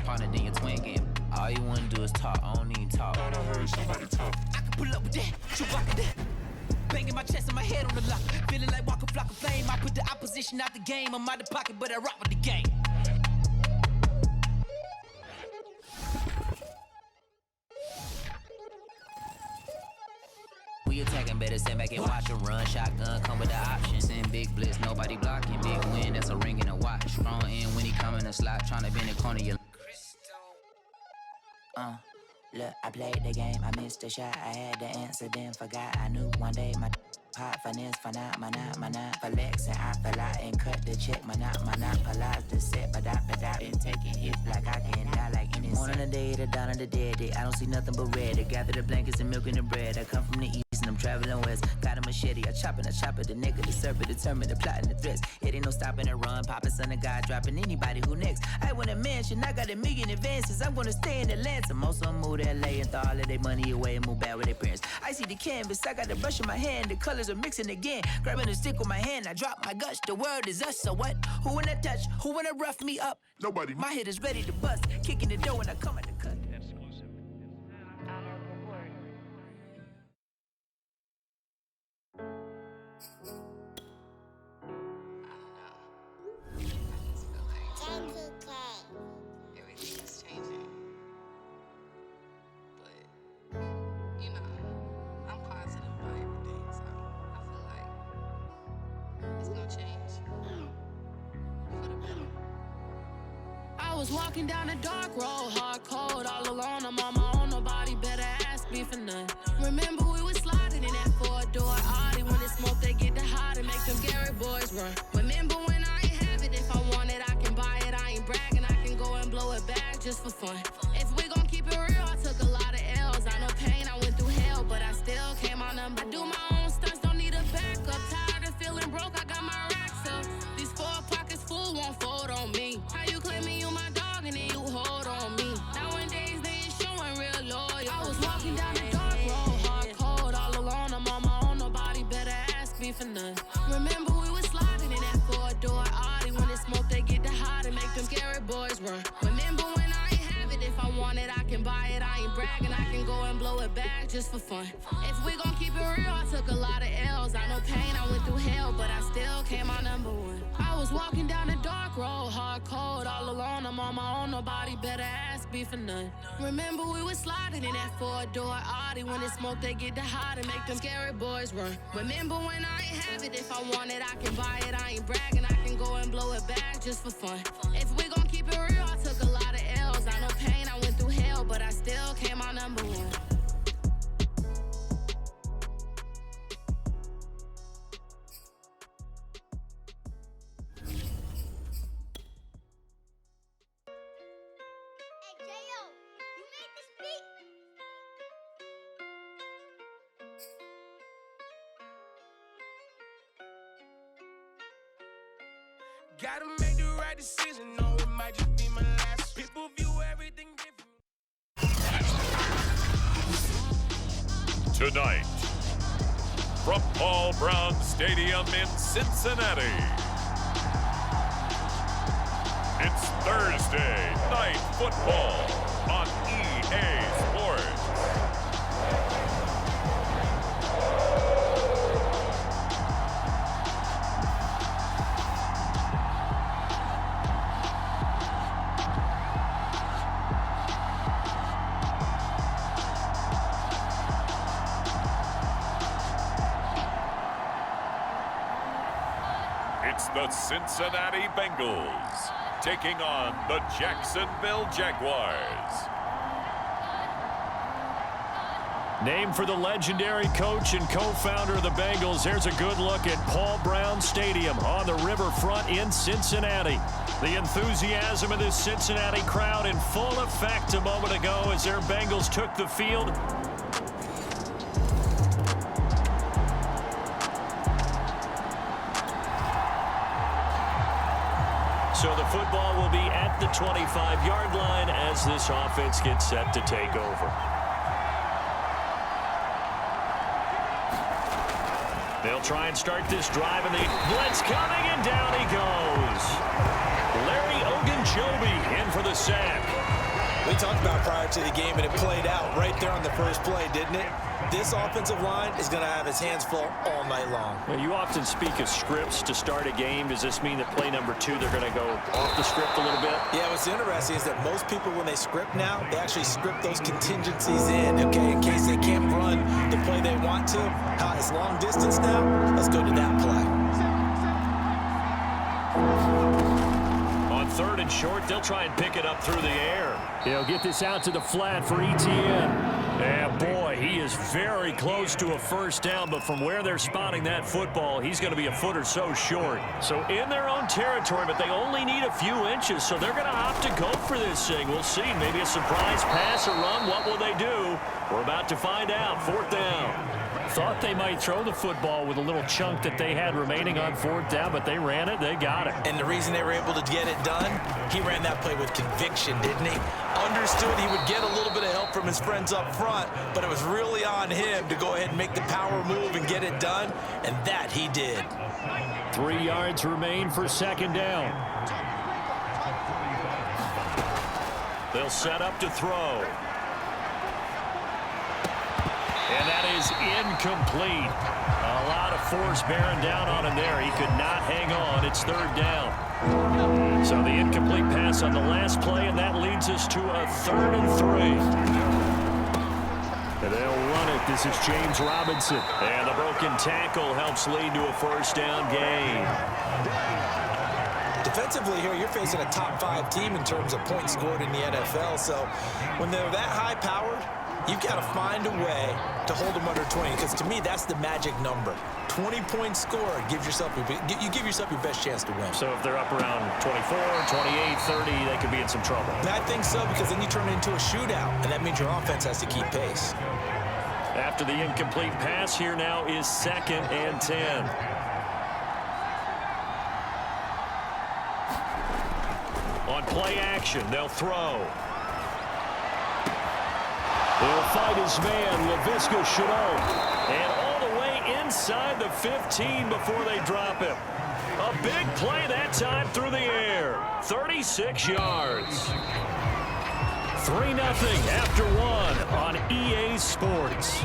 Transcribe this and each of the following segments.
partner, then your twin game. All you wanna do is talk, I don't even talk. I heard somebody talk. I can pull up with that, Chewbacca that. Banging my chest and my head on the lock. Feeling like Walker Flock of Flame. I put the opposition out the game. I'm out the pocket, but I rock with the game. We attacking, better stand back and watch them run. Shotgun come with the options. Send big blitz, nobody blocking. Big win, that's a ring and a watch. Strong in when he come in a slot. Tryna bend the corner, you Look, I played the game, I missed the shot. I had the answer, then forgot. I knew one day my pop finesse, finite, flex, and I fell out and cut the check. Monopolize the set, but I been taking hits like I can die like any morning of the day, the dawn of the dead day. I don't see nothing but red. I gather the blankets and milk and the bread. I come from the east and I'm traveling west. Got a machete, I chop it, the nigga, the serpent, determined, the plot and the threats. It ain't no stopping the run, popping son of God, dropping anybody who next. I want a mansion, I got a million advances. I'm gonna stay in Atlanta. Most of them move to LA and throw all of their money away and move back with their parents. I see the canvas, I got the brush in my hand, the colors are mixing again. Grabbing the stick with my hand, I drop my guts. The world is us, so what? Who wanna touch? Who wanna rough me up? Nobody. My hit is ready to bust, kicking the door when I come at the cut. I was walking down a dark road, hard cold, all alone. I'm on my own, nobody better ask me for none. Remember we was sliding in that four-door Audi. When it's smoke, they get the hot and make them Gary boys run. Remember when I ain't have it, if I want it, I can buy it. I ain't bragging, I can go and blow it back just for fun. If we gon' keep it real, I took a lot of L's. I know pain, I went through hell, but I still came on them. I do my own stunts, don't need a backup. Tired of feeling broke, I got my racks up. These 4 pockets full won't fold on me. How you claiming you my dog and then you hold on me? Nowadays they ain't showing real loyal. I was walking down the dark road, hard cold, all alone. I'm on my own, nobody better ask me for none. Remember we was sliding in that four-door Audi. When it's smoke, they get the hot and make them scary boys run. Remember when I ain't have it, if I want it, I can buy it. I ain't bragging, I can go and blow it back just for fun. If we gon' keep it real, I took a lot of L's. I know pain, I went through hell, but I still came out number one. I was walking down a dark road, hard cold, all alone. I'm on my own, nobody better ask me for none. Remember we was sliding in that four-door Audi. When it's smoke, they get the hot and make them scary boys run. Remember when I ain't have it, if I want it, I can buy it. I ain't bragging, I can go and blow it back just for fun. If we gon' keep it real, I took a lot of L's. I know pain, I went through hell, but I still came out number one. Gotta make the right decision, no, it might just be my last. People view everything different. Tonight, from Paul Brown Stadium in Cincinnati, it's Thursday Night Football on EA Sports. It's the Cincinnati Bengals taking on the Jacksonville Jaguars. Named for the legendary coach and co-founder of the Bengals, here's a good look at Paul Brown Stadium on the riverfront in Cincinnati. The enthusiasm of this Cincinnati crowd in full effect a moment ago as their Bengals took the field. So the football will be at the 25-yard line as this offense gets set to take over. They'll try and start this drive, and the blitz coming, and down he goes. Larry Ogunjobi Ogunjobi in for the sack. We talked about prior to the game, and it played out right there on the first play, didn't it? This offensive line is going to have its hands full all night long. Well, you often speak of scripts to start a game. Does this mean that play number 2, they're going to go off the script a little bit? Yeah, what's interesting is that most people, when they script now, they actually script those contingencies in, okay, in case they can't run the play they want to. It's long distance now. Let's go to that play. On 3rd and short, they'll try and pick it up through the air. He'll get this out to the flat for Etienne. And boy, he is very close to a first down, but from where they're spotting that football, he's going to be a foot or so short. So in their own territory, but they only need a few inches, so they're going to opt to go for this thing. We'll see. Maybe a surprise pass or run. What will they do? We're about to find out. 4th down. Thought they might throw the football with a little chunk that they had remaining on 4th down, but they ran it. They got it. And the reason they were able to get it done, he ran that play with conviction, didn't he? Understood he would get a little bit of help from his friends up front, but it was really on him to go ahead and make the power move and get it done, and that he did. 3 yards remain for 2nd down. They'll set up to throw. And that is incomplete. A lot of force bearing down on him there. He could not hang on. It's 3rd down. So the incomplete pass on the last play, and that leads us to a 3rd and 3. And they'll run it. This is James Robinson. And the broken tackle helps lead to a first down gain. Defensively here, you're facing a top 5 team in terms of points scored in the NFL. So when they're that high-powered, you've got to find a way to hold them under 20, because to me, that's the magic number. 20 points scored, you give yourself your best chance to win. So if they're up around 24, 28, 30, they could be in some trouble. I think so, because then you turn it into a shootout, and that means your offense has to keep pace. After the incomplete pass, here now is 2nd and 10. On play action, they'll throw. He'll fight his man, Laviska Shenault. And all the way inside the 15 before they drop him. A big play that time through the air. 36 yards. 3-0 after 1 on EA Sports.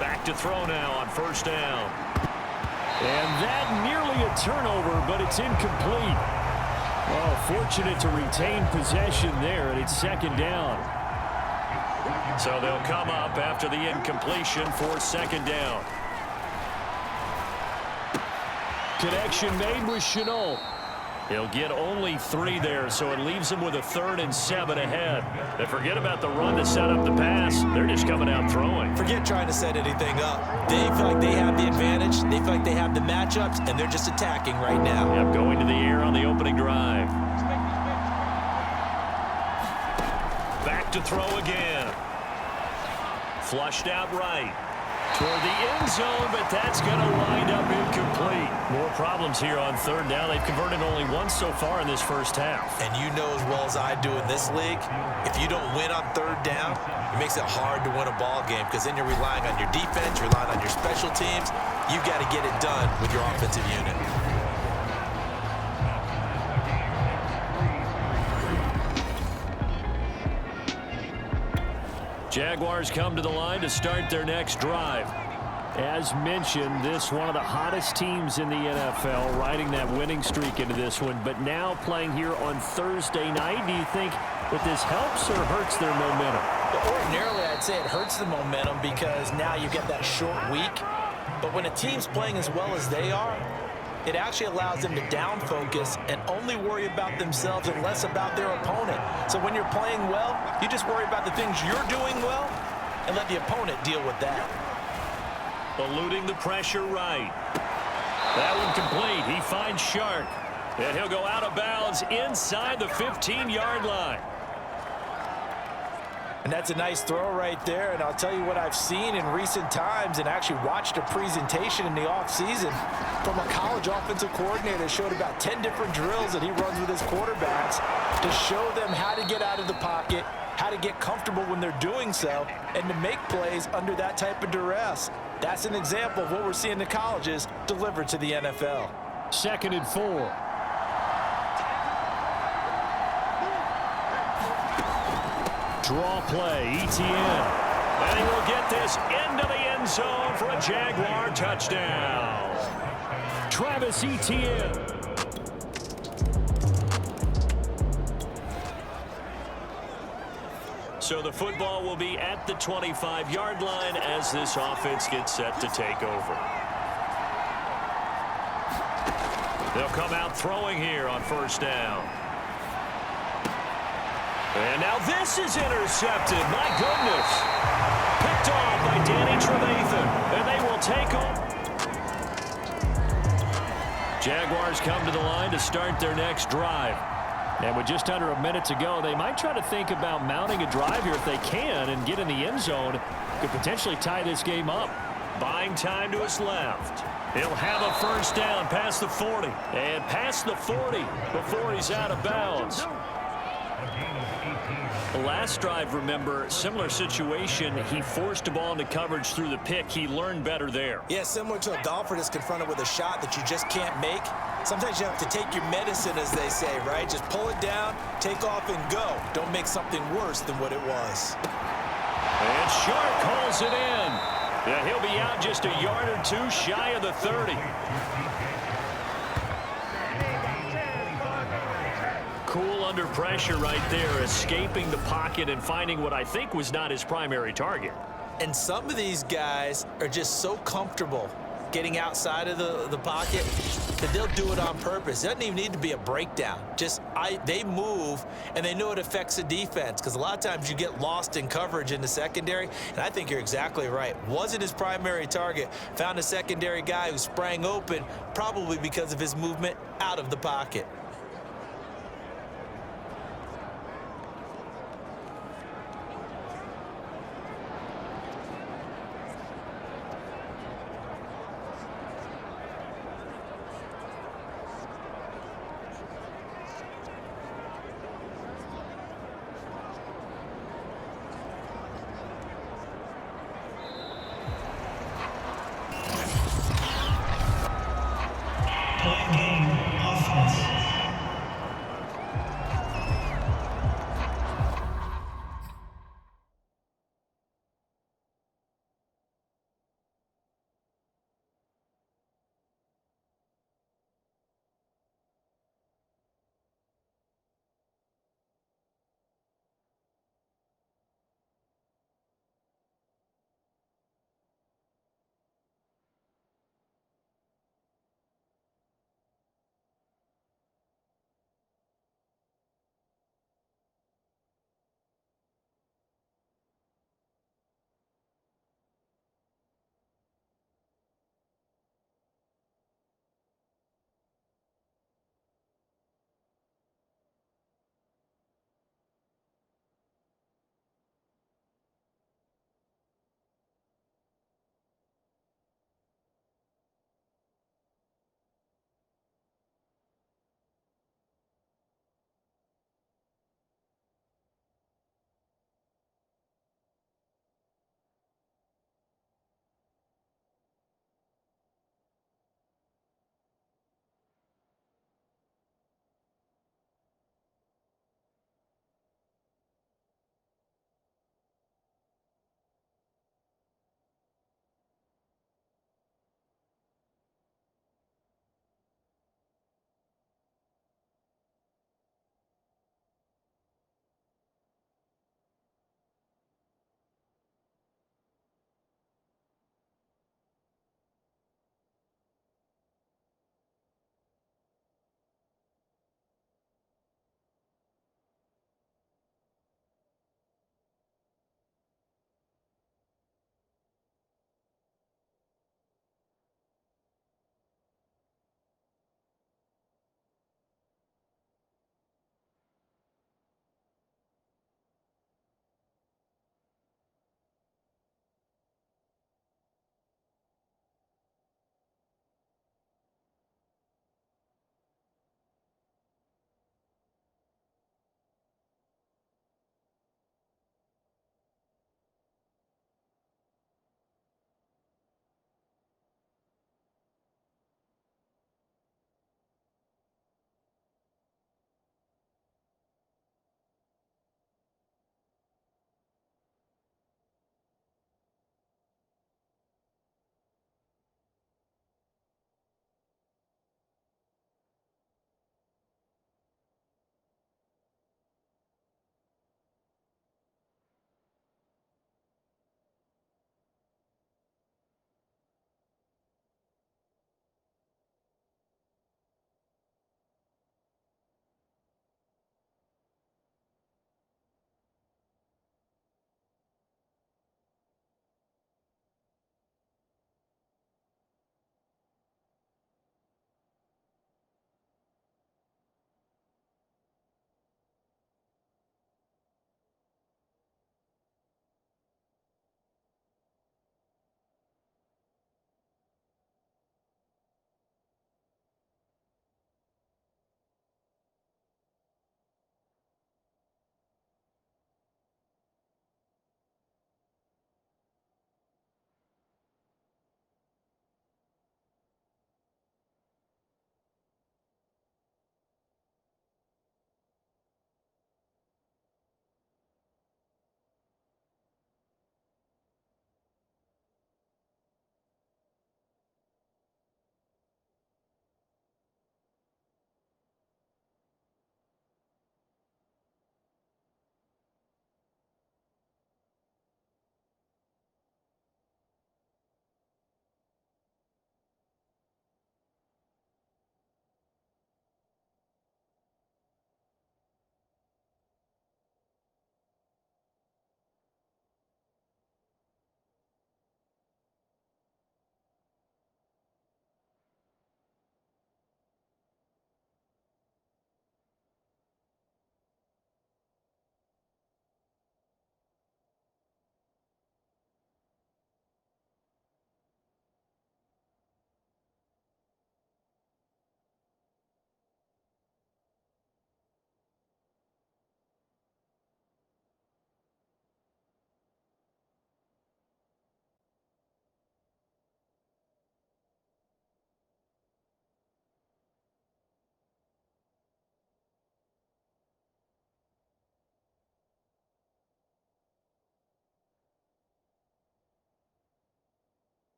Back to throw now on 1st down. And that nearly a turnover, but it's incomplete. Oh, fortunate to retain possession there, and it's 2nd down. So they'll come up after the incompletion for 2nd down. Connection made with Shenault. He'll get only 3 there, so it leaves him with a 3rd and 7 ahead. And forget about the run to set up the pass. They're just coming out throwing. Forget trying to set anything up. They feel like they have the advantage. They feel like they have the matchups, and they're just attacking right now. Yep, going to the air on the opening drive. Back to throw again. Flushed out right. Toward the end zone, but that's going to wind up incomplete. More problems here on 3rd down. They've converted only once so far in this first half. And you know as well as I do in this league, if you don't win on 3rd down, it makes it hard to win a ball game, because then you're relying on your defense, you're relying on your special teams. You've got to get it done with your offensive unit. Jaguars come to the line to start their next drive. As mentioned, this one of the hottest teams in the NFL, riding that winning streak into this one, but now playing here on Thursday night. Do you think that this helps or hurts their momentum? Well, ordinarily, I'd say it hurts the momentum, because now you get that short week. But when a team's playing as well as they are, it actually allows them to down focus and only worry about themselves and less about their opponent. So when you're playing well, you just worry about the things you're doing well and let the opponent deal with that. Eluding the pressure right. That one complete. He finds Shark. And he'll go out of bounds inside the 15-yard line. And that's a nice throw right there. And I'll tell you what I've seen in recent times and actually watched a presentation in the offseason from a college offensive coordinator that showed about 10 different drills that he runs with his quarterbacks to show them how to get out of the pocket, how to get comfortable when they're doing so, and to make plays under that type of duress. That's an example of what we're seeing in the colleges delivered to the NFL. 2nd and 4. Draw play, ETN. And he will get this into the end zone for a Jaguar touchdown. Travis Etienne. So the football will be at the 25-yard line as this offense gets set to take over. They'll come out throwing here on 1st down. And now this is intercepted. My goodness. Picked off by Danny Trevathan. And they will take off. Jaguars come to the line to start their next drive. And with just under a minute to go, they might try to think about mounting a drive here if they can and get in the end zone. Could potentially tie this game up. Buying time to his left. He'll have a 1st down past the 40. And past the 40 before he's out of bounds. The last drive, remember, similar situation. He forced the ball into coverage through the pick. He learned better there. Yeah, similar to a golfer that's confronted with a shot that you just can't make. Sometimes you have to take your medicine, as they say, right? Just pull it down, take off, and go. Don't make something worse than what it was. And Sharp calls it in. Yeah, he'll be out just a yard or two shy of the 30. Cool under pressure right there, escaping the pocket and finding what I think was not his primary target. And some of these guys are just so comfortable getting outside of the pocket that they'll do it on purpose. It doesn't even need to be a breakdown. They move, and they know it affects the defense, because a lot of times you get lost in coverage in the secondary, and I think you're exactly right. Wasn't his primary target. Found a secondary guy who sprang open, probably because of his movement out of the pocket. Point game offense.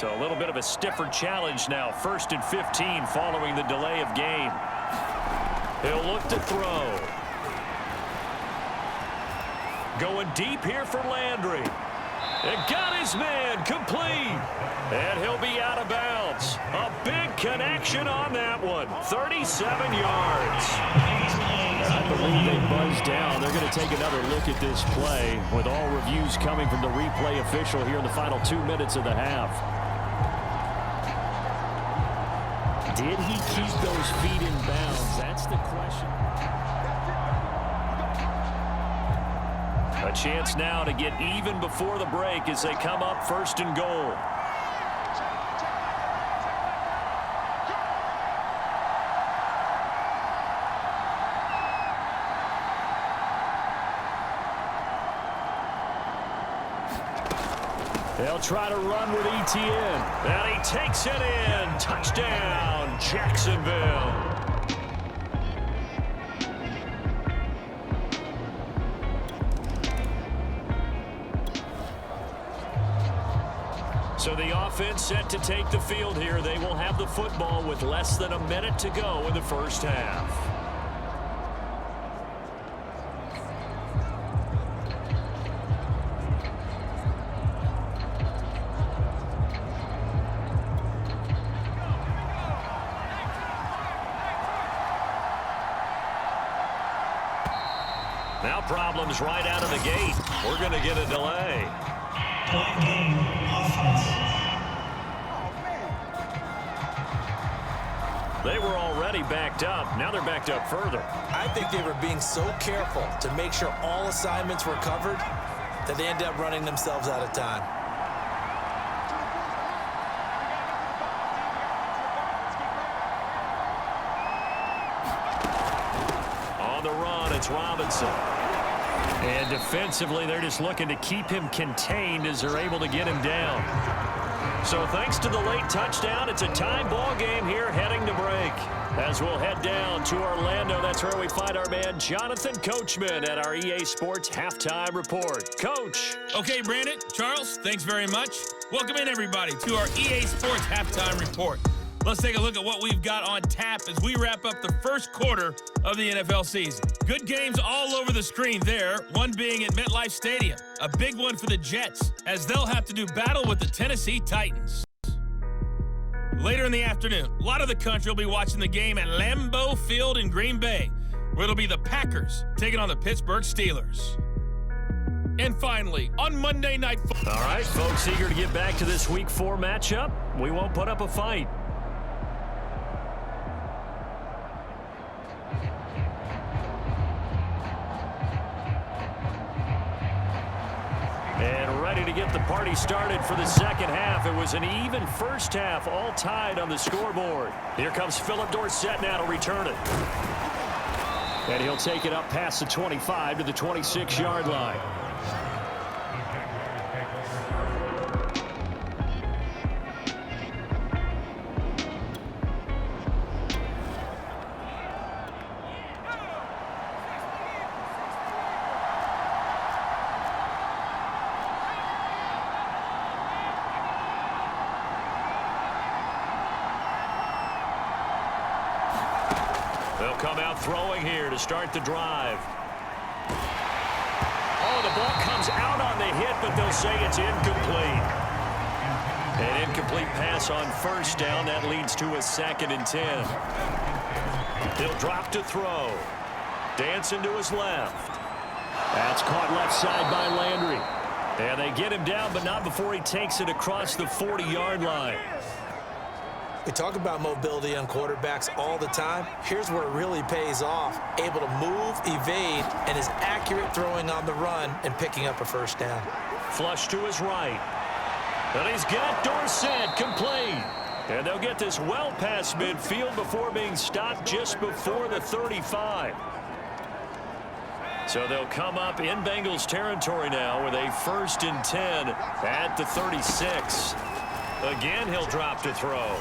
So a little bit of a stiffer challenge now. 1st and 15 following the delay of game. He'll look to throw. Going deep here for Landry. It got his man complete. And he'll be out of bounds. A big connection on that one. 37 yards. I believe they buzzed down. They're going to take another look at this play with all reviews coming from the replay official here in the final 2 minutes of the half. Did he keep those feet in bounds? That's the question. A chance now to get even before the break as they come up 1st and goal. They'll try to run with Etienne. And he takes it in. Touchdown, Jacksonville. So the offense set to take the field here. They will have the football with less than a minute to go in the first half. Now problems right out of the gate. We're going to get a delay. They were already backed up. Now they're backed up further. I think they were being so careful to make sure all assignments were covered that they ended up running themselves out of time. On the run, it's Robinson. And defensively, they're just looking to keep him contained as they're able to get him down. So thanks to the late touchdown, it's a tie ball game here heading to break. As we'll head down to Orlando, that's where we find our man Jonathan Coachman at our EA Sports Halftime Report. Coach. Okay, Brandon, Charles, thanks very much. Welcome in, everybody, to our EA Sports Halftime Report. Let's take a look at what we've got on tap as we wrap up the first quarter of the NFL season. Good games all over the screen there, one being at MetLife Stadium. A big one for the Jets, as they'll have to do battle with the Tennessee Titans. Later in the afternoon, a lot of the country will be watching the game at Lambeau Field in Green Bay, where it'll be the Packers taking on the Pittsburgh Steelers. And finally, on Monday Night Football. All right, folks, eager to get back to this Week 4 matchup. We won't put up a fight. And ready to get the party started for the second half. It was an even first half, all tied on the scoreboard. Here comes Philip Dorsett now to return it. And he'll take it up past the 25 to the 26-yard line. They'll come out throwing here to start the drive. Oh, the ball comes out on the hit, but they'll say it's incomplete. An incomplete pass on first down. That leads to a 2nd and 10. He'll drop to throw. Dancing to his left. That's caught left side by Landry. And they get him down, but not before he takes it across the 40-yard line. We talk about mobility on quarterbacks all the time. Here's where it really pays off. Able to move, evade, and is accurate throwing on the run and picking up a first down. Flush to his right. And he's got Dorsett complete. And they'll get this well past midfield before being stopped just before the 35. So they'll come up in Bengals territory now with a 1st and 10 at the 36. Again, he'll drop to throw.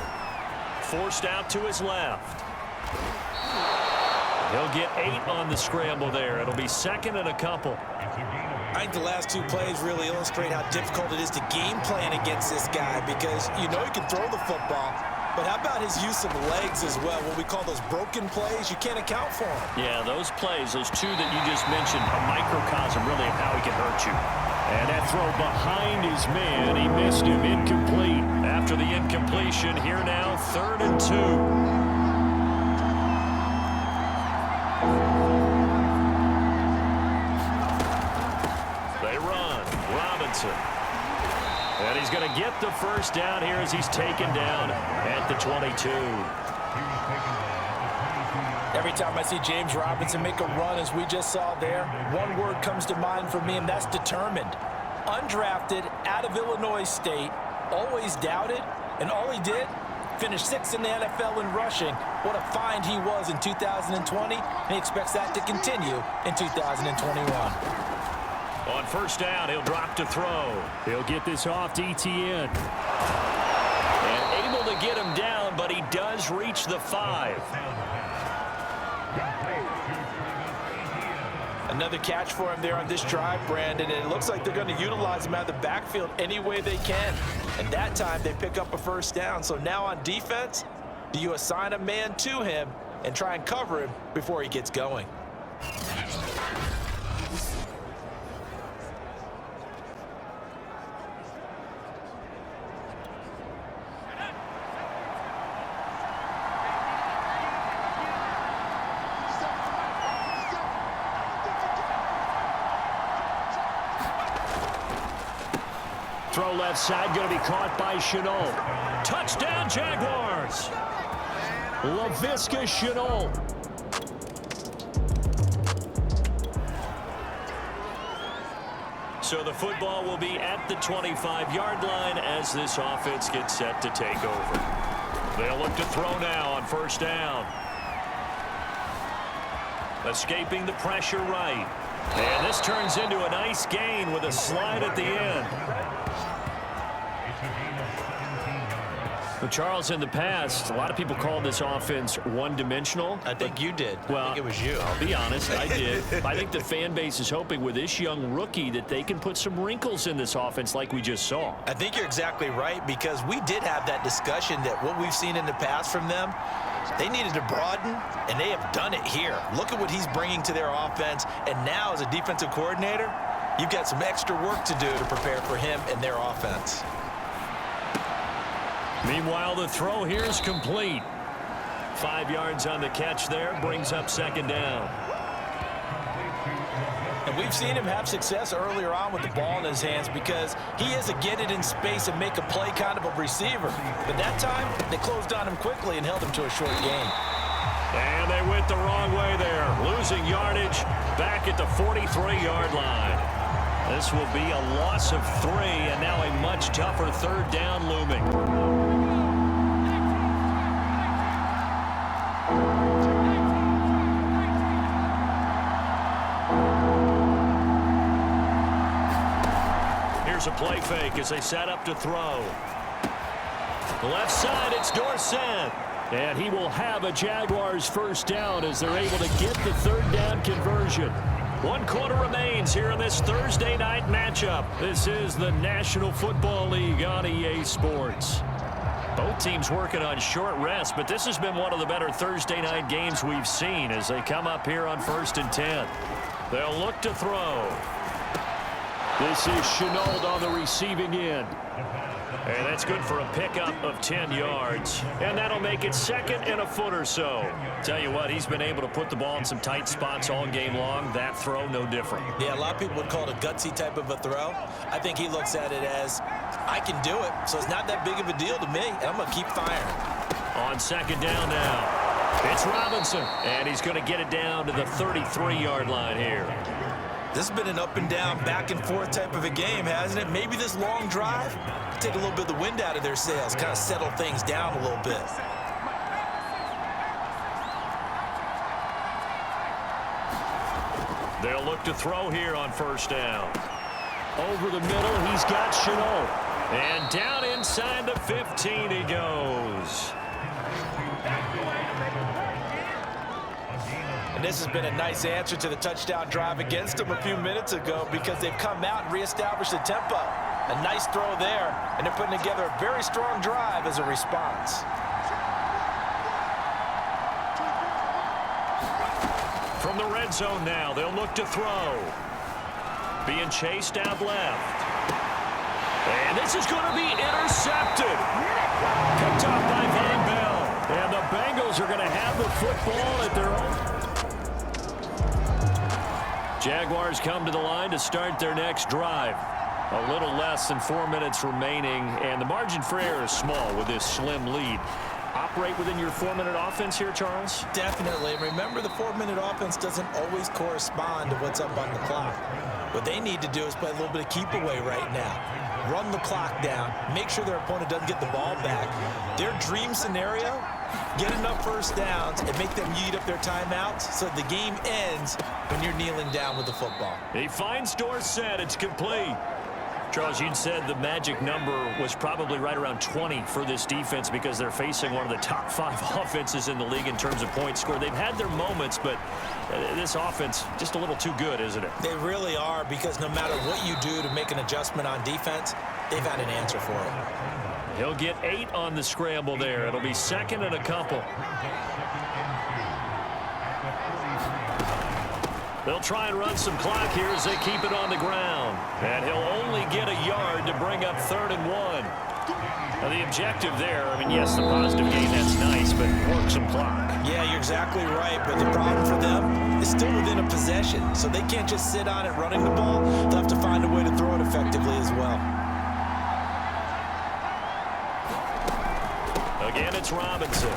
Forced out to his left. He'll get 8 on the scramble there. It'll be second and a couple. I think the last 2 plays really illustrate how difficult it is to game plan against this guy because you know he can throw the football, but how about his use of legs as well? What we call those broken plays, you can't account for them. Yeah, those plays, those 2 that you just mentioned, a microcosm really of how he can hurt you. And that throw behind his man, he missed him, incomplete. After the incompletion, here now, 3rd and 2. And he's going to get the first down here as he's taken down at the 22. Every time I see James Robinson make a run, as we just saw there, one word comes to mind for me, and that's determined. Undrafted, out of Illinois State, always doubted, and all he did, finished 6th in the NFL in rushing. What a find he was in 2020, and he expects that to continue in 2021. On first down, he'll drop to throw. He'll get this off to Etienne. And able to get him down, but he does reach the 5. Another catch for him there on this drive, Brandon, and it looks like they're going to utilize him out of the backfield any way they can. And that time, they pick up a first down. So now on defense, do you assign a man to him and try and cover him before he gets going? Throw left side, going to be caught by Chenault. Touchdown, Jaguars! Laviska Chenault. So the football will be at the 25-yard line as this offense gets set to take over. They'll look to throw now on first down. Escaping the pressure right. And this turns into a nice gain with a slide at the end. Well, Charles, in the past, a lot of people called this offense one-dimensional. I think you did. Well, I think it was you. I'll be honest, I did. I think the fan base is hoping with this young rookie that they can put some wrinkles in this offense like we just saw. I think you're exactly right, because we did have that discussion that what we've seen in the past from them, they needed to broaden, and they have done it here. Look at what he's bringing to their offense, and now as a defensive coordinator, you've got some extra work to do to prepare for him and their offense. Meanwhile, the throw here is complete. 5 yards on the catch there, brings up second down. And we've seen him have success earlier on with the ball in his hands because he is a get it in space and make a play kind of a receiver. But that time, they closed on him quickly and held him to a short gain. And they went the wrong way there, losing yardage back at the 43-yard line. This will be a loss of 3, and now a much tougher third down looming. Here's a play fake as they set up to throw. The left side, it's Dorsett. And he will have a Jaguars first down as they're able to get the third down conversion. 1 quarter remains here in this Thursday night matchup. This is the National Football League on EA Sports. Both teams working on short rest, but this has been one of the better Thursday night games we've seen as they come up here on 1st and 10. They'll look to throw. This is Chenault on the receiving end. And that's good for a pickup of 10 yards. And that'll make it second and a foot or so. Tell you what, he's been able to put the ball in some tight spots all game long. That throw, no different. Yeah, a lot of people would call it a gutsy type of a throw. I think he looks at it as, I can do it, so it's not that big of a deal to me, and I'm going to keep firing. On second down now, it's Robinson. And he's going to get it down to the 33-yard line here. This has been an up and down, back and forth type of a game, hasn't it? Maybe this long drive, take a little bit of the wind out of their sails, kind of settle things down a little bit. They'll look to throw here on first down. Over the middle, he's got Chenault. And down inside the 15 he goes. And this has been a nice answer to the touchdown drive against them a few minutes ago because they've come out and reestablished the tempo. A nice throw there, and they're putting together a very strong drive as a response. From the red zone now, they'll look to throw. Being chased out left. And this is going to be intercepted. Picked off by Von Bell. And the Bengals are going to have the football at their own. Jaguars come to the line to start their next drive. A little less than 4 minutes remaining, and the margin for error is small with this slim lead. Operate within your 4-minute offense here, Charles? Definitely. Remember, the 4-minute offense doesn't always correspond to what's up on the clock. What they need to do is play a little bit of keep away right now. Run the clock down. Make sure their opponent doesn't get the ball back. Their dream scenario, get enough first downs and make them eat up their timeouts so the game ends when you're kneeling down with the football. He finds Dorsett. It's complete. Charles, you said the magic number was probably right around 20 for this defense because they're facing one of the top 5 offenses in the league in terms of points scored. They've had their moments, but this offense just a little too good, isn't it? They really are, because no matter what you do to make an adjustment on defense, they've had an answer for it. He'll get 8 on the scramble there. It'll be second and a couple. They'll try and run some clock here as they keep it on the ground. And he'll only get a yard to bring up 3rd and 1. Now the objective there, I mean, yes, the positive gain, that's nice, but work some clock. Yeah, you're exactly right, but the problem for them is still within a possession, so they can't just sit on it running the ball. They'll have to find a way to throw it effectively as well. Again, it's Robinson.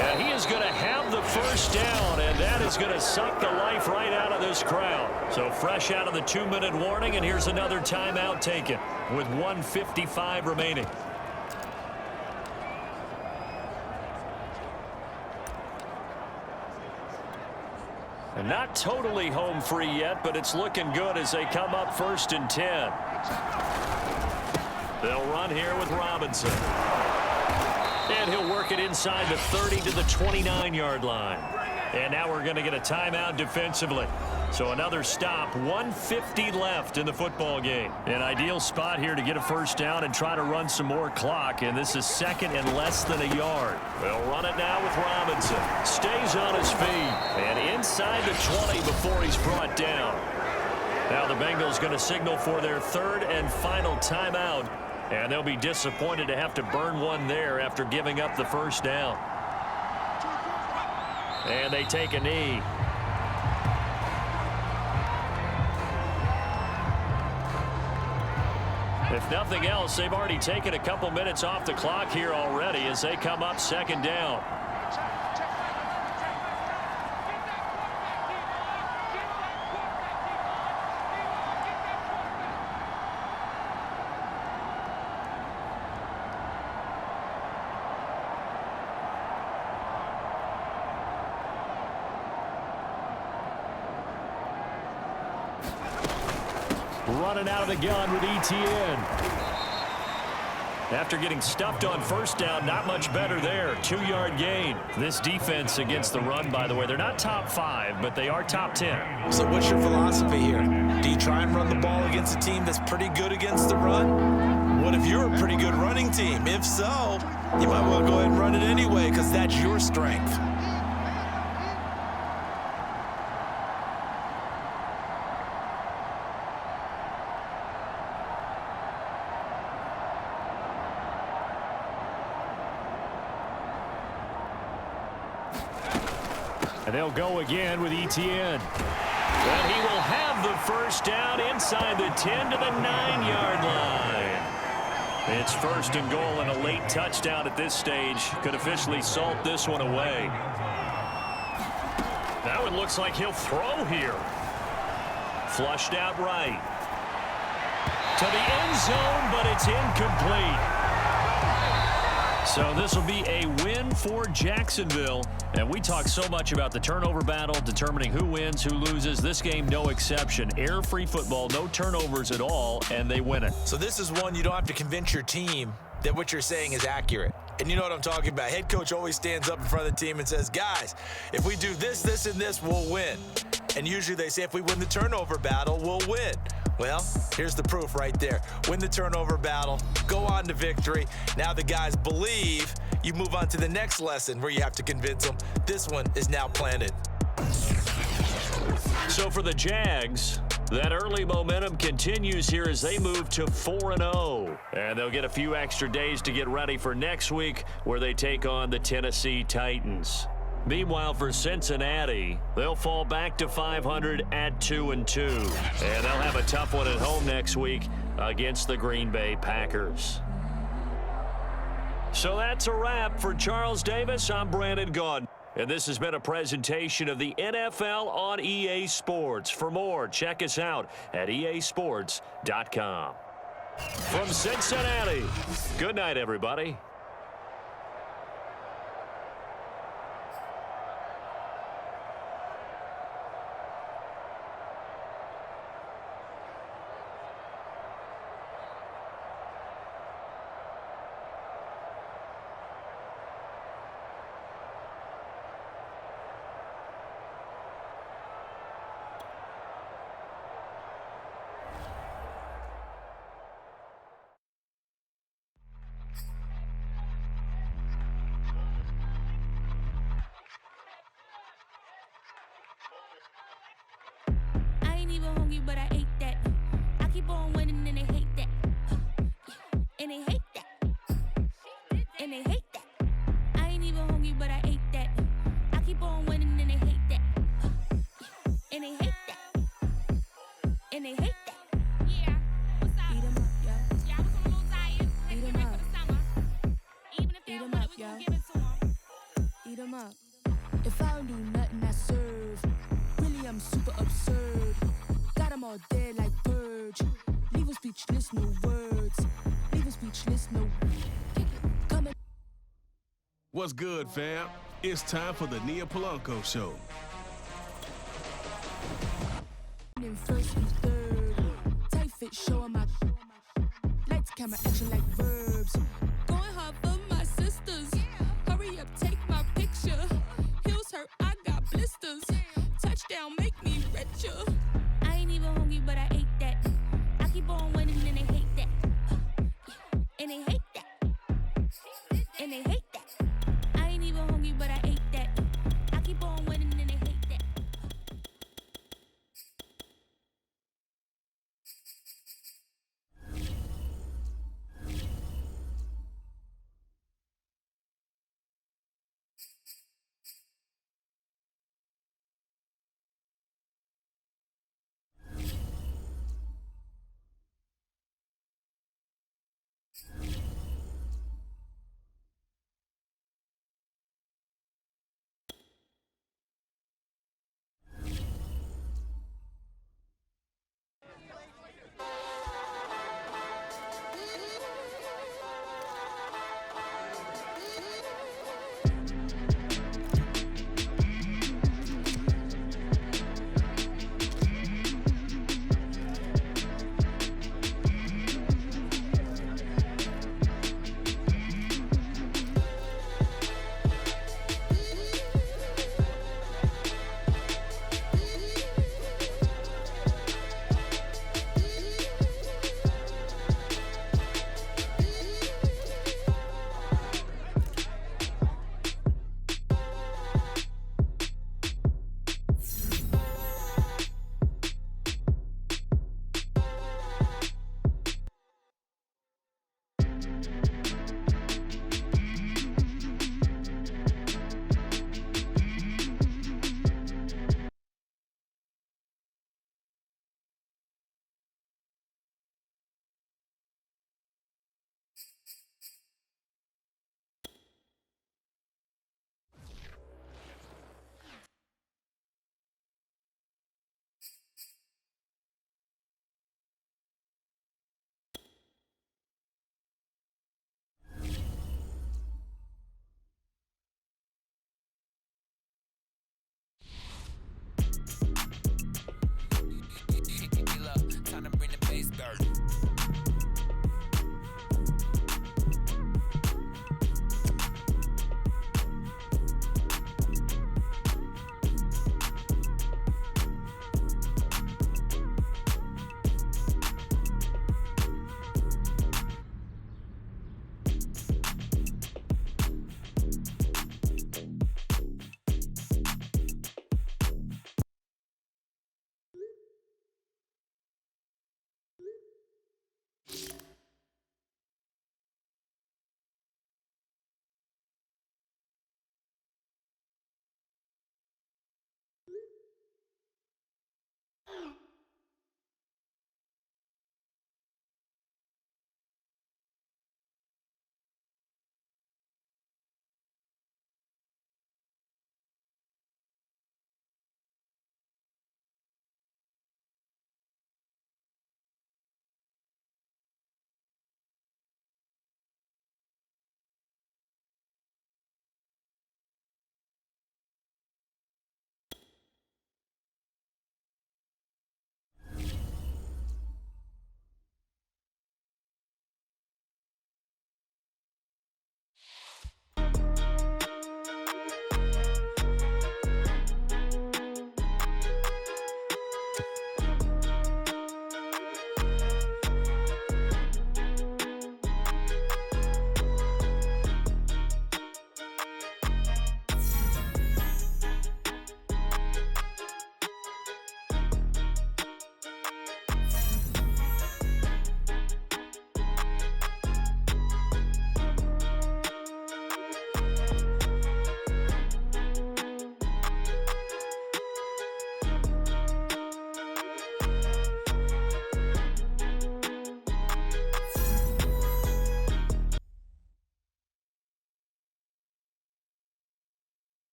And he is going to have the first down, and that is going to suck the life right out of this crowd. So fresh out of the 2-minute warning, and here's another timeout taken with 1:55 remaining. And not totally home free yet, but it's looking good as they come up 1st and 10. They'll run here with Robinson. And he'll work it inside the 30 to the 29-yard line. And now we're going to get a timeout defensively. So another stop, 1:50 left in the football game. An ideal spot here to get a first down and try to run some more clock. And this is second and less than a yard. They'll run it now with Robinson. Stays on his feet. And inside the 20 before he's brought down. Now the Bengals going to signal for their 3rd and final timeout. And they'll be disappointed to have to burn one there after giving up the first down. And they take a knee. If nothing else, they've already taken a couple minutes off the clock here already as they come up 2nd down. Running out of the gun with ETN. After getting stuffed on first down, not much better there. 2-yard gain. This defense against the run, by the way, they're not top 5, but they are top 10. So what's your philosophy here? Do you try and run the ball against a team that's pretty good against the run? What if you're a pretty good running team? If so, you might well go ahead and run it anyway because that's your strength. And they'll go again with ETN. And he will have the first down inside the 10 to the 9-yard line. It's 1st and goal, and a late touchdown at this stage could officially salt this one away. Now it looks like he'll throw here. Flushed out right. To the end zone, but it's incomplete. So this will be a win for Jacksonville. And we talk so much about the turnover battle, determining who wins, who loses. This game, no exception. Error-free football, no turnovers at all, and they win it. So this is one you don't have to convince your team that what you're saying is accurate. And you know what I'm talking about. Head coach always stands up in front of the team and says, guys, if we do this, this, and this, we'll win. And usually they say if we win the turnover battle, we'll win. Well, here's the proof right there. Win the turnover battle, go on to victory. Now the guys believe. You move on to the next lesson where you have to convince them. This one is now planted. So for the Jags, that early momentum continues here as they move to 4-0. And they'll get a few extra days to get ready for next week where they take on the Tennessee Titans. Meanwhile, for Cincinnati, they'll fall back to 500 at 2-2. And they'll have a tough one at home next week against the Green Bay Packers. So that's a wrap. For Charles Davis, I'm Brandon Gaudin. And this has been a presentation of the NFL on EA Sports. For more, check us out at easports.com. From Cincinnati, good night, everybody. But I ate that. I keep on winning and they hate that. And they hate that. And they hate that. I ain't even hungry, but I ate that. I keep on winning and they hate that. And they hate that. And they hate that. Yeah, what's up? Eat 'em up, yo. Yeah, I was on a little diet. Eat 'em up. For the summer. Even if they don't want it, we gon' give it to 'em. Eat 'em up. If I don't do nothing, I serve. Really, I'm super absurd. Got 'em all dead like birds. Leave 'em speechless, no words. Leave 'em speechless, no. Coming. What's good, fam? It's time for the Nia Polanco Show. In first and third. Tight fit, showing my. Lights, camera, action like verbs. Going hard for my sisters. Hurry up, take my picture. Heels hurt, I got blisters. Touchdown, make me richer. I ain't even hungry, but I ate that. I keep on winning and they hate that. And they hate that. And they hate that. I ain't even hungry, but I ate that. I keep on winning and they hate that.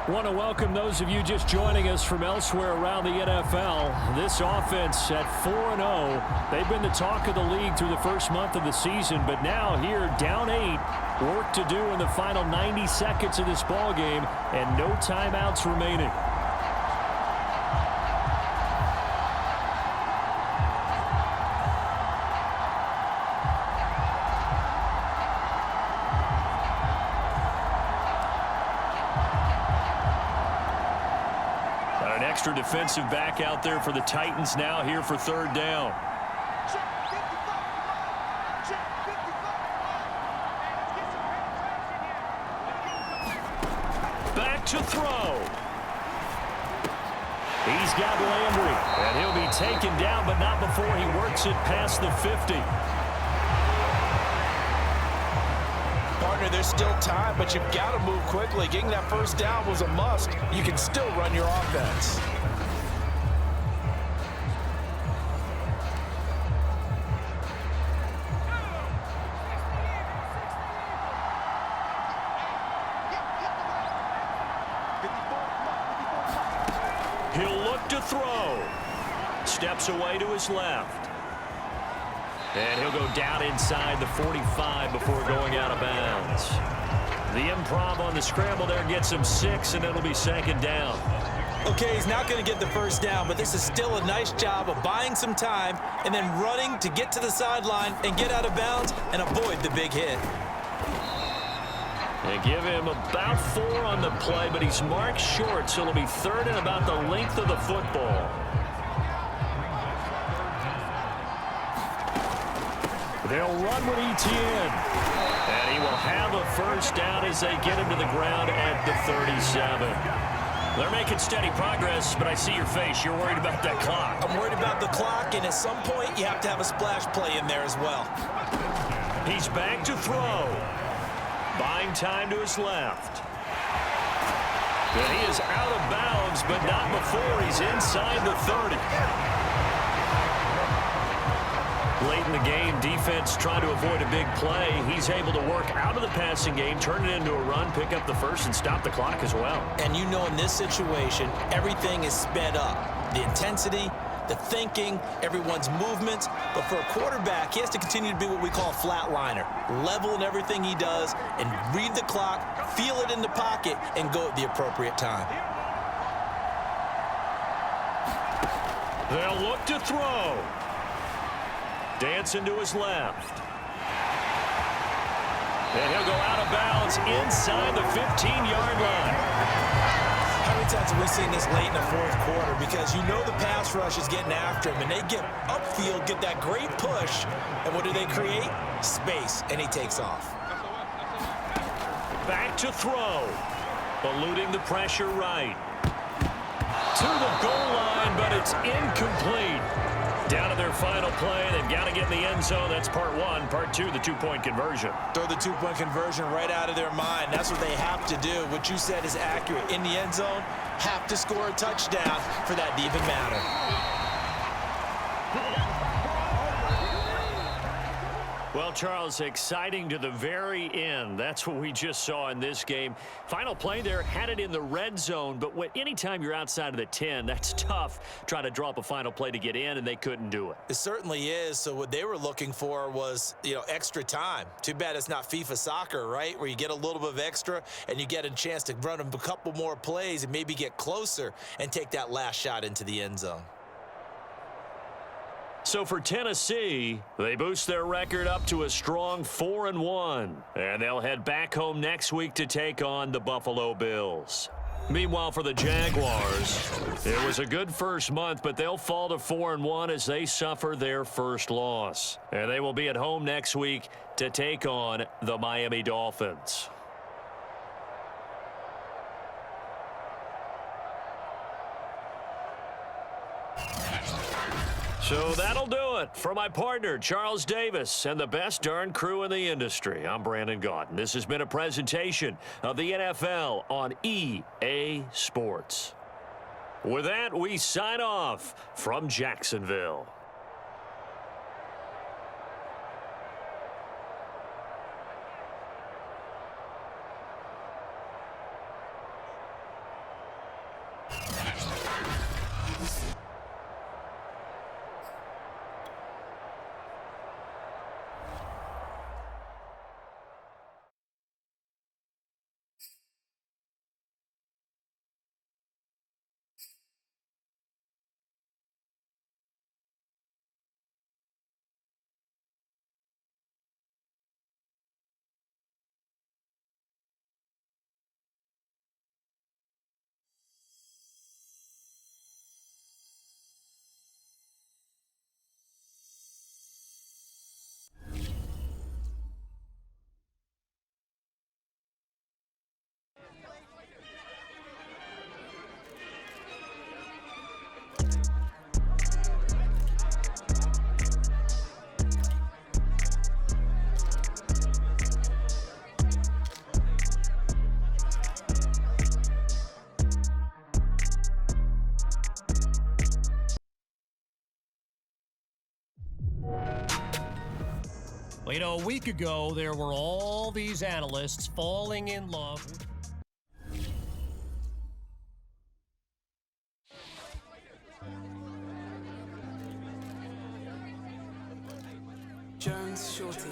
Want to welcome those of you just joining us from elsewhere around the NFL. This offense at 4-0. They've been the talk of the league through the first month of the season, but now here, down 8, work to do in the final 90 seconds of this ball game, and no timeouts remaining. Extra defensive back out there for the Titans now here for third down. Back to throw. He's got Landry, and he'll be taken down, but not before he works it past the 50. There's still time, but you've got to move quickly. Getting that first down was a must. You can still run your offense. He'll look to throw. Steps away to his left. And he'll go down inside the 45 before going out of bounds. The improv on the scramble there gets him 6, and it'll be second down. Okay, he's not going to get the first down, but this is still a nice job of buying some time and then running to get to the sideline and get out of bounds and avoid the big hit. They give him about 4 on the play, but he's marked short, so it'll be third and about the length of the football. They'll run with Etienne. And he will have a first down as they get him to the ground at the 37. They're making steady progress, but I see your face. You're worried about that clock. I'm worried about the clock, and at some point, you have to have a splash play in there as well. He's back to throw. Buying time to his left. And he is out of bounds, but not before he's inside the 30. Late in the game, defense trying to avoid a big play. He's able to work out of the passing game, turn it into a run, pick up the first, and stop the clock as well. And you know in this situation, everything is sped up. The intensity, the thinking, everyone's movements. But for a quarterback, he has to continue to be what we call a flatliner. Level in everything he does and read the clock, feel it in the pocket, and go at the appropriate time. They'll look to throw. Dancing to his left. And he'll go out of bounds inside the 15-yard line. How many times have we seen this late in the fourth quarter? Because you know the pass rush is getting after him, and they get upfield, get that great push, and what do they create? Space, and he takes off. Back to throw. Eluding the pressure right. To the goal line, but it's incomplete. Down to their final play. They've got to get in the end zone. That's part 1. Part 2, the two-point conversion. Throw the two-point conversion right out of their mind. That's what they have to do. What you said is accurate. In the end zone, have to score a touchdown for that to even matter. Well, Charles, exciting to the very end. That's what we just saw in this game. Final play there, had it in the red zone, but anytime you're outside of the 10, that's tough. Trying to draw up a final play to get in, and they couldn't do it. It certainly is. So what they were looking for was, extra time. Too bad it's not FIFA soccer, right, where you get a little bit of extra and you get a chance to run a couple more plays and maybe get closer and take that last shot into the end zone. So for Tennessee, they boost their record up to a strong 4-1. And they'll head back home next week to take on the Buffalo Bills. Meanwhile, for the Jaguars, it was a good first month, but they'll fall to 4-1 as they suffer their first loss. And they will be at home next week to take on the Miami Dolphins. So that'll do it. For my partner, Charles Davis, and the best darn crew in the industry, I'm Brandon Gaudin. This has been a presentation of the NFL on EA Sports. With that, we sign off from Jacksonville. Well, you know, a week ago, there were all these analysts falling in love. Jones Shorty.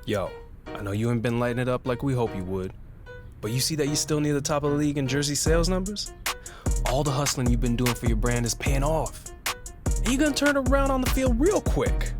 Yo, I know you ain't been lighting it up like we hope you would, but you see that you still near the top of the league in jersey sales numbers? All the hustling you've been doing for your brand is paying off. And you're gonna turn around on the field real quick.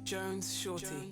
Jones Shorty.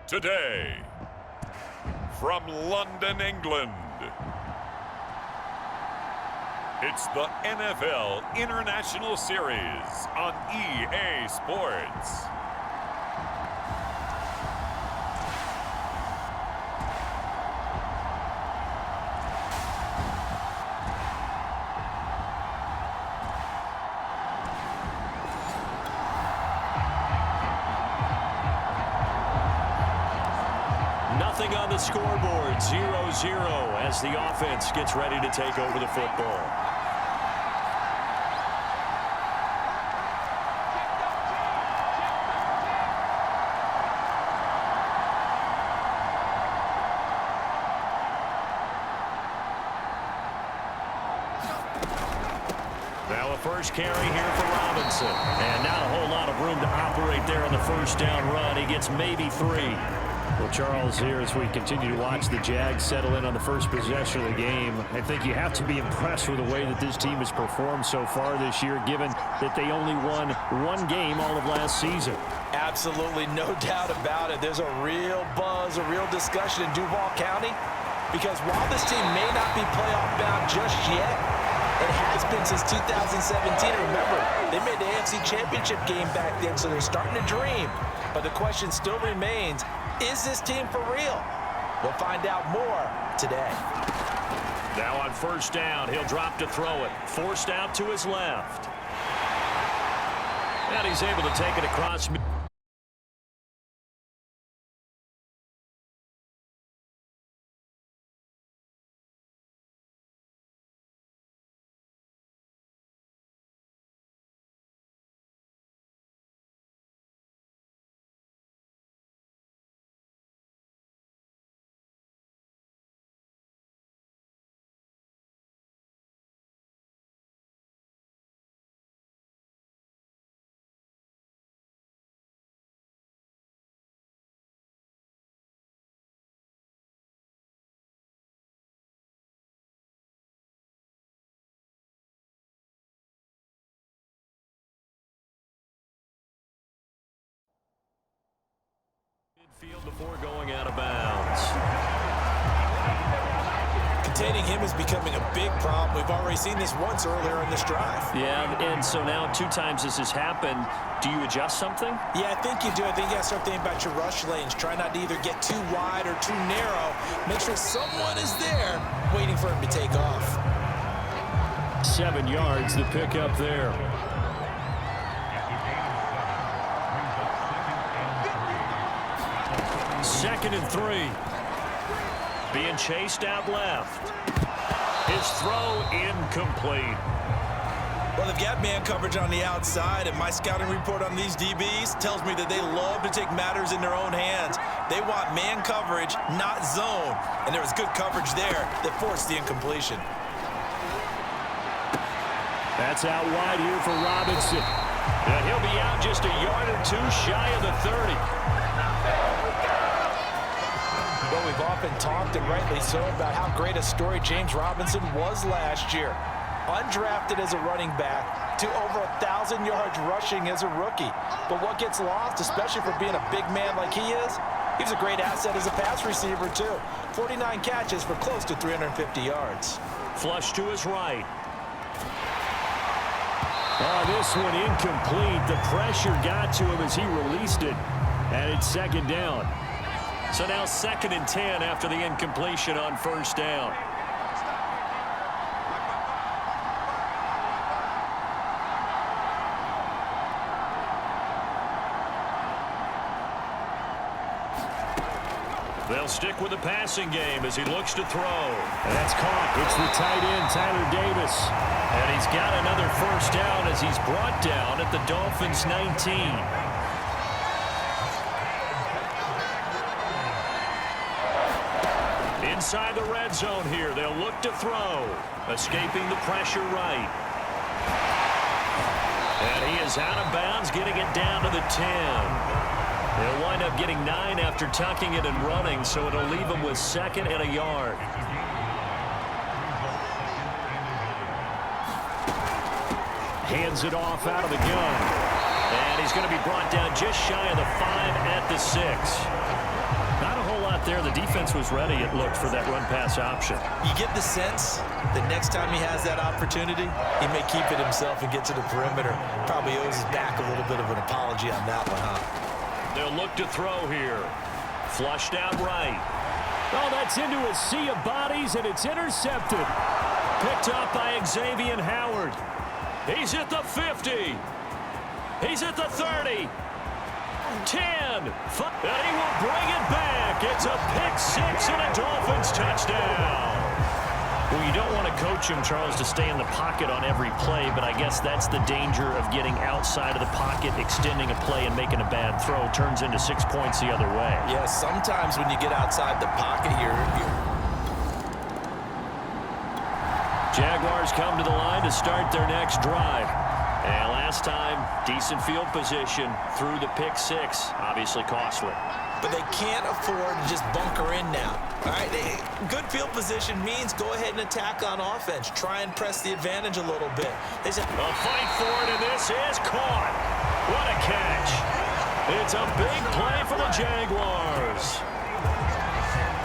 Today, from London, England, it's the NFL International Series on EA Sports. Nothing on the scoreboard, 0-0 as the offense gets ready to take over the football. Now a first carry here for Robinson. And not a whole lot of room to operate there on the first down run. He gets maybe 3. Well, Charles, here as we continue to watch the Jags settle in on the first possession of the game, I think you have to be impressed with the way that this team has performed so far this year, given that they only won one game all of last season. Absolutely, no doubt about it. There's a real buzz, a real discussion in Duval County, because while this team may not be playoff bound just yet, it has been since 2017. Remember, they made the AFC Championship game back then, so they're starting to dream. But the question still remains, is this team for real? We'll find out more today. Now on first down, he'll drop to throw it. Forced out to his left. And he's able to take it across. field before going out of bounds. Containing him is becoming a big problem. We've already seen this once earlier in this drive. Yeah, and so now 2 times this has happened. Do you adjust something? Yeah, I think you do. I think you got to start thinking about your rush lanes. Try not to either get too wide or too narrow. Make sure someone is there waiting for him to take off. 7 yards, the pickup there. Second and 3. Being chased out left. His throw incomplete. Well, they've got man coverage on the outside, and my scouting report on these DBs tells me that they love to take matters in their own hands. They want man coverage, not zone, and there was good coverage there that forced the incompletion. That's out wide here for Robinson. And he'll be out just a yard or 2 shy of the 30. Well, we've often talked, and rightly so, about how great a story James Robinson was last year. Undrafted as a running back to over 1,000 yards rushing as a rookie. But what gets lost, especially for being a big man like he is, he was a great asset as a pass receiver, too. 49 catches for close to 350 yards. Flush to his right. Oh, this one incomplete. The pressure got to him as he released it. And it's second down. So now 2nd and 10 after the incompletion on first down. They'll stick with the passing game as he looks to throw. And that's caught. It's the tight end, Tyler Davis. And he's got another first down as he's brought down at the Dolphins' 19. Inside the red zone here, they'll look to throw. Escaping the pressure right. And he is out of bounds, getting it down to the 10. They'll wind up getting 9 after tucking it and running, so it'll leave him with 2nd and a yard. Hands it off out of the gun. And he's going to be brought down just shy of the 5 at the 6. Not a whole lot there. The defense was ready, it looked, for that run-pass option. You get the sense that next time he has that opportunity, he may keep it himself and get to the perimeter. Probably owes his back a little bit of an apology on that one, huh? They'll look to throw here. Flushed out right. Oh, that's into a sea of bodies, and it's intercepted. Picked up by Xavier Howard. He's at the 50. He's at the 30. 10. And he will bring it back. It's a pick 6 and a Dolphins touchdown. Well, you don't want to coach him, Charles, to stay in the pocket on every play, but I guess that's the danger of getting outside of the pocket, extending a play, and making a bad throw. Turns into 6 points the other way. Yeah, sometimes when you get outside the pocket, Jaguars come to the line to start their next drive. And last time, decent field position through the pick 6, obviously costly. But they can't afford to just bunker in now. All right, good field position means go ahead and attack on offense. Try and press the advantage a little bit. They said a fight for it, and this is caught. What a catch. It's a big play for the Jaguars.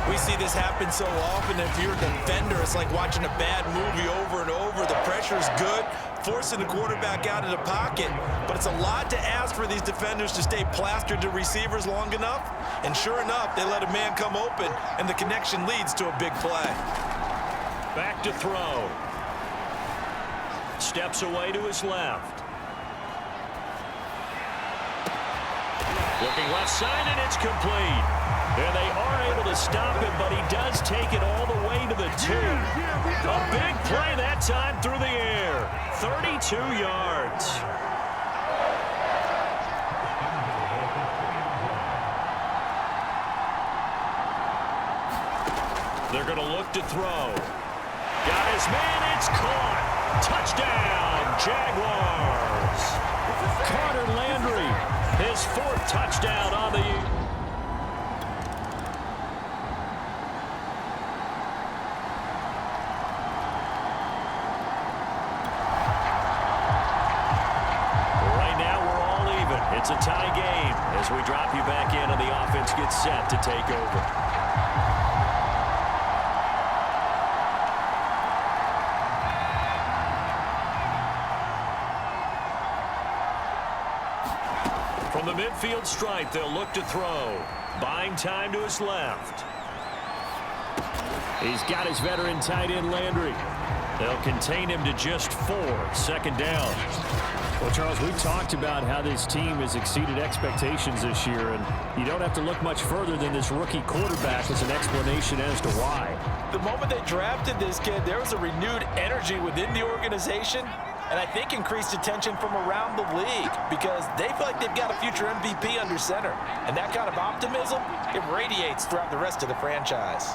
We see this happen so often. If you're a defender, it's like watching a bad movie over and over. The pressure's good, forcing the quarterback out of the pocket. But it's a lot to ask for these defenders to stay plastered to receivers long enough. And sure enough, they let a man come open, and the connection leads to a big play. Back to throw. Steps away to his left. Looking left side, and it's complete. And they are able to stop him, but he does take it all the way to the 2. A big play that time through the air. 32 yards. They're going to look to throw. Got his man, it's caught. Touchdown, Jaguars. Carter Landry, his 4th touchdown on the year. It's a tie game as we drop you back back in, and the offense gets set to take over. From the midfield stripe, they'll look to throw. Buying time to his left. He's got his veteran tight end Landry. They'll contain him to just 4. Second down. Well, Charles, we talked about how this team has exceeded expectations this year, and you don't have to look much further than this rookie quarterback as an explanation as to why. The moment they drafted this kid, there was a renewed energy within the organization, and I think increased attention from around the league because they feel like they've got a future MVP under center. And that kind of optimism, it radiates throughout the rest of the franchise.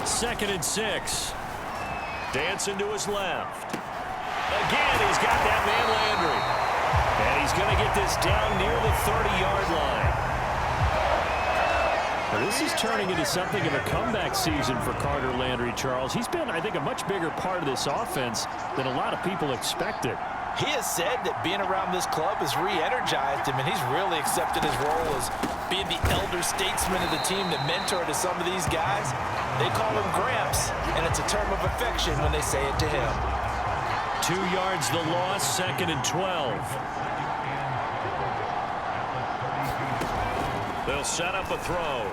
Second and 6. Dancing to his left. Again, he's got that man Landry. And he's going to get this down near the 30-yard line. Now, this is turning into something of a comeback season for Carter Landry, Charles. He's been, I think, a much bigger part of this offense than a lot of people expected. He has said that being around this club has re-energized him, and he's really accepted his role as being the elder statesman of the team, the mentor to some of these guys. They call him Gramps, and it's a term of affection when they say it to him. 2 yards the loss, second and 12. They'll set up a throw.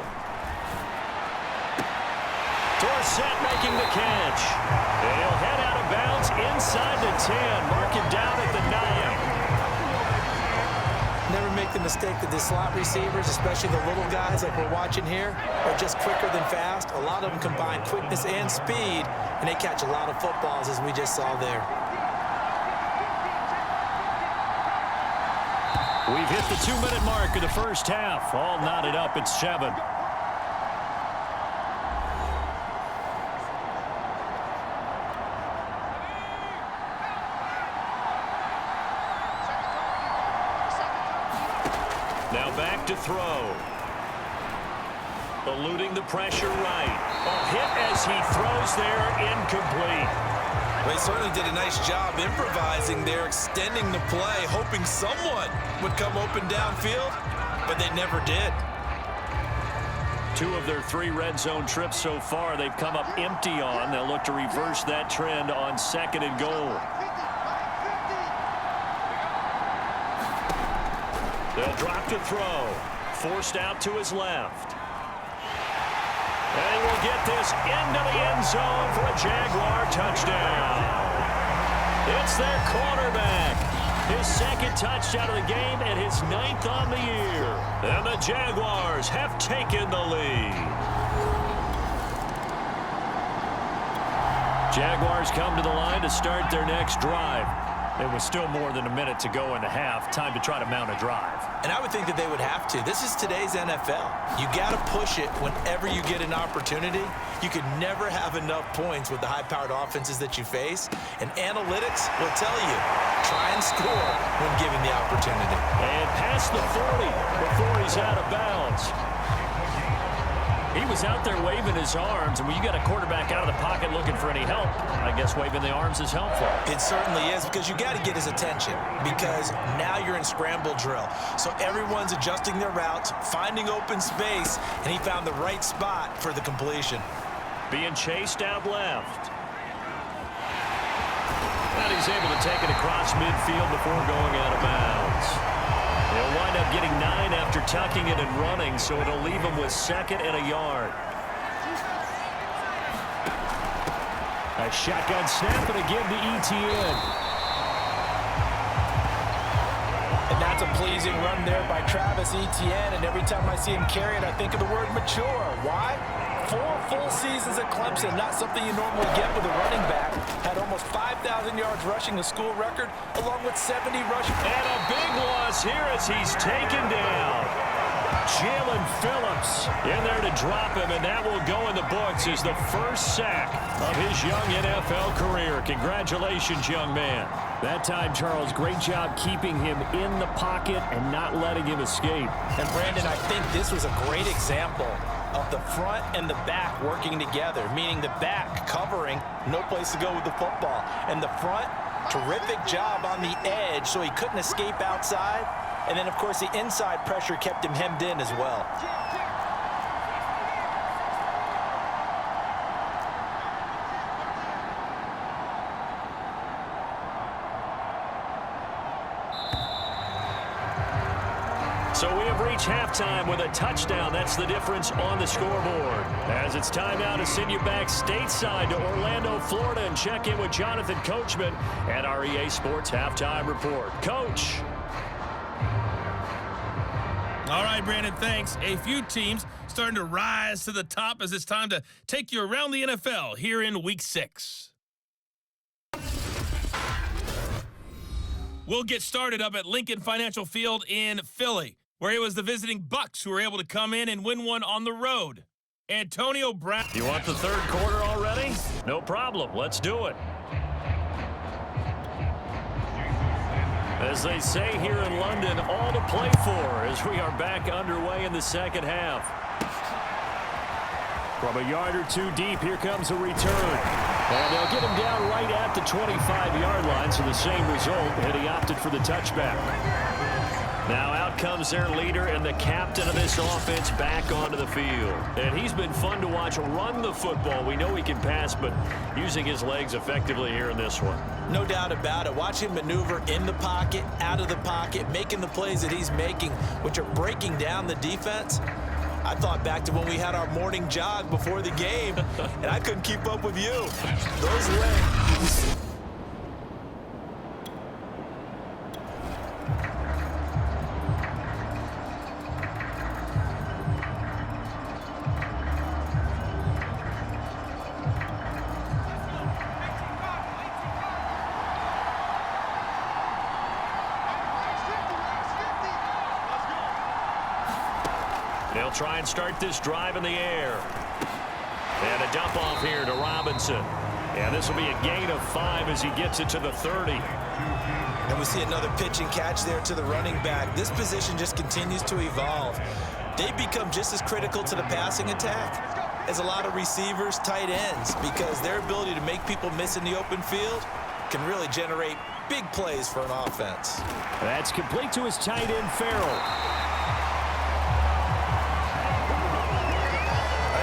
Dorsett making the catch. And he'll head out of bounds inside the 10. Mark him down at the 9. Never make the mistake that the slot receivers, especially the little guys like we're watching here, are just quicker than fast. A lot of them combine quickness and speed, and they catch a lot of footballs, as we just saw there. We've hit the 2-minute mark of the first half. All knotted up at 7. Now back to throw. Eluding the pressure right. A hit as he throws there, incomplete. Well, he certainly did a nice job improvising there, extending the play, hoping someone would come open downfield, but they never did. 2 of their 3 red zone trips so far, they've come up empty on. They'll look to reverse that trend on second and goal. They'll drop to throw. Forced out to his left. And he will get this into the end zone for a Jaguar touchdown. It's their quarterback. His second touchdown of the game and his 9th on the year. And the Jaguars have taken the lead. Jaguars come to the line to start their next drive. There was still more than a minute to go in the half. Time to try to mount a drive. And I would think that they would have to. This is today's NFL. You got to push it whenever you get an opportunity. You could never have enough points with the high-powered offenses that you face. And analytics will tell you, try and score when given the opportunity. And past the 40 before he's out of bounds. He was out there waving his arms, and when you got a quarterback out of the pocket looking for any help, I guess waving the arms is helpful. It certainly is, because you got to get his attention, because now you're in scramble drill. So everyone's adjusting their routes, finding open space, and he found the right spot for the completion. Being chased out left. And he's able to take it across midfield before going out of bounds. They'll wind up getting 9 after tucking it and running, so it'll leave them with 2nd and a yard. A shotgun snap and again to Etienne. And that's a pleasing run there by Travis Etienne, and every time I see him carry it, I think of the word mature. Why? 4 full seasons at Clemson, not something you normally get with a running back. Had almost 5,000 yards rushing, a school record, along with 70 rushing. And a big loss here as he's taken down. Jalen Phillips in there to drop him, and that will go in the books as the first sack of his young NFL career. Congratulations, young man. That time, Charles, great job keeping him in the pocket and not letting him escape. And Brandon, I think this was a great example of the front and the back working together, meaning the back covering, no place to go with the football, and the front Terrific job on the edge so he couldn't escape outside. And then, of course, the inside pressure kept him hemmed in as well. So we have reached halftime with a touchdown. That's the difference on the scoreboard. As it's time now to send you back stateside to Orlando, Florida, and check in with Jonathan Coachman and our EA Sports Halftime Report. Coach. All right, Brandon, thanks. A few teams starting to rise to the top as it's time to take you around the NFL here in Week 6. We'll get started up at Lincoln Financial Field in Philly, where it was the visiting Bucks who were able to come in and win one on the road. Antonio Brown. You want the third quarter already? No problem. Let's do it. As they say here in London, all to play for as we are back underway in the second half. From a yard or two deep, here comes a return. And they'll get him down right at the 25-yard line, so the same result, and he opted for the touchback. Now out comes their leader and the captain of this offense back onto the field. And he's been fun to watch run the football. We know he can pass, but using his legs effectively here in this one. No doubt about it. Watch him maneuver in the pocket, out of the pocket, making the plays that he's making, which are breaking down the defense. I thought back to when we had our morning jog before the game, and I couldn't keep up with you. Those legs. They'll try and start this drive in the air. And a dump off here to Robinson. And this will be a gain of 5 as he gets it to the 30. And we see another pitch and catch there to the running back. This position just continues to evolve. They become just as critical to the passing attack as a lot of receivers, tight ends, because their ability to make people miss in the open field can really generate big plays for an offense. That's complete to his tight end, Farrell.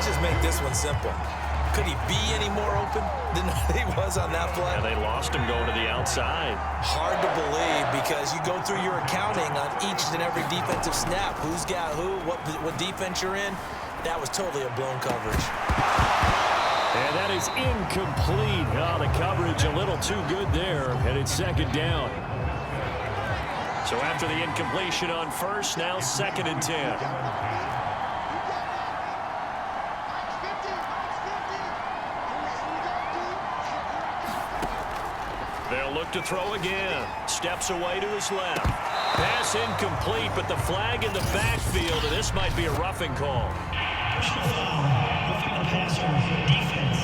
Let's just make this one simple. Could he be any more open than he was on that play? And they lost him going to the outside. Hard to believe because you go through your accounting on each and every defensive snap. Who's got who, what defense you're in. That was totally a blown coverage. And that is incomplete. Oh, the coverage a little too good there, and it's second down. So after the incompletion on first, now 2nd and 10. They'll look to throw again. Steps away to his left. Pass incomplete, but the flag in the backfield, and this might be a roughing call. Personal foul, roughing the passer, defense.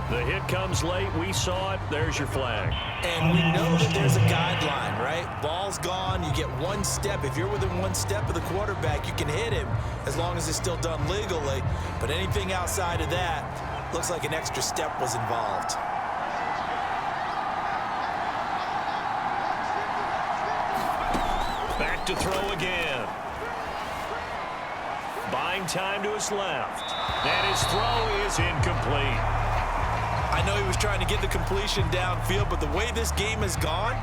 The hit comes late. We saw it. There's your flag. And we know that there's a guideline, right? Ball's gone. You get one step. If you're within one step of the quarterback, you can hit him as long as it's still done legally. But anything outside of that, looks like an extra step was involved. Back to throw again. Buying time to his left. And his throw is incomplete. I know he was trying to get the completion downfield, but the way this game has gone,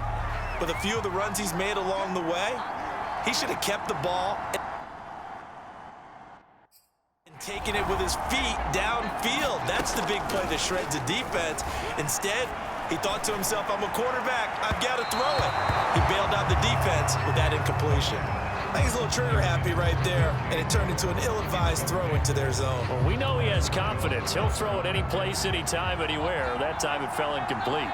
with a few of the runs he's made along the way, he should have kept the ball and taken it with his feet downfield. That's the big play that shreds the defense. Instead, he thought to himself, I'm a quarterback, I've got to throw it. He bailed out the defense with that incompletion. I think he's a little trigger happy right there, and it turned into an ill-advised throw into their zone. Well, we know he has confidence. He'll throw it any place, anytime, anywhere. That time it fell incomplete.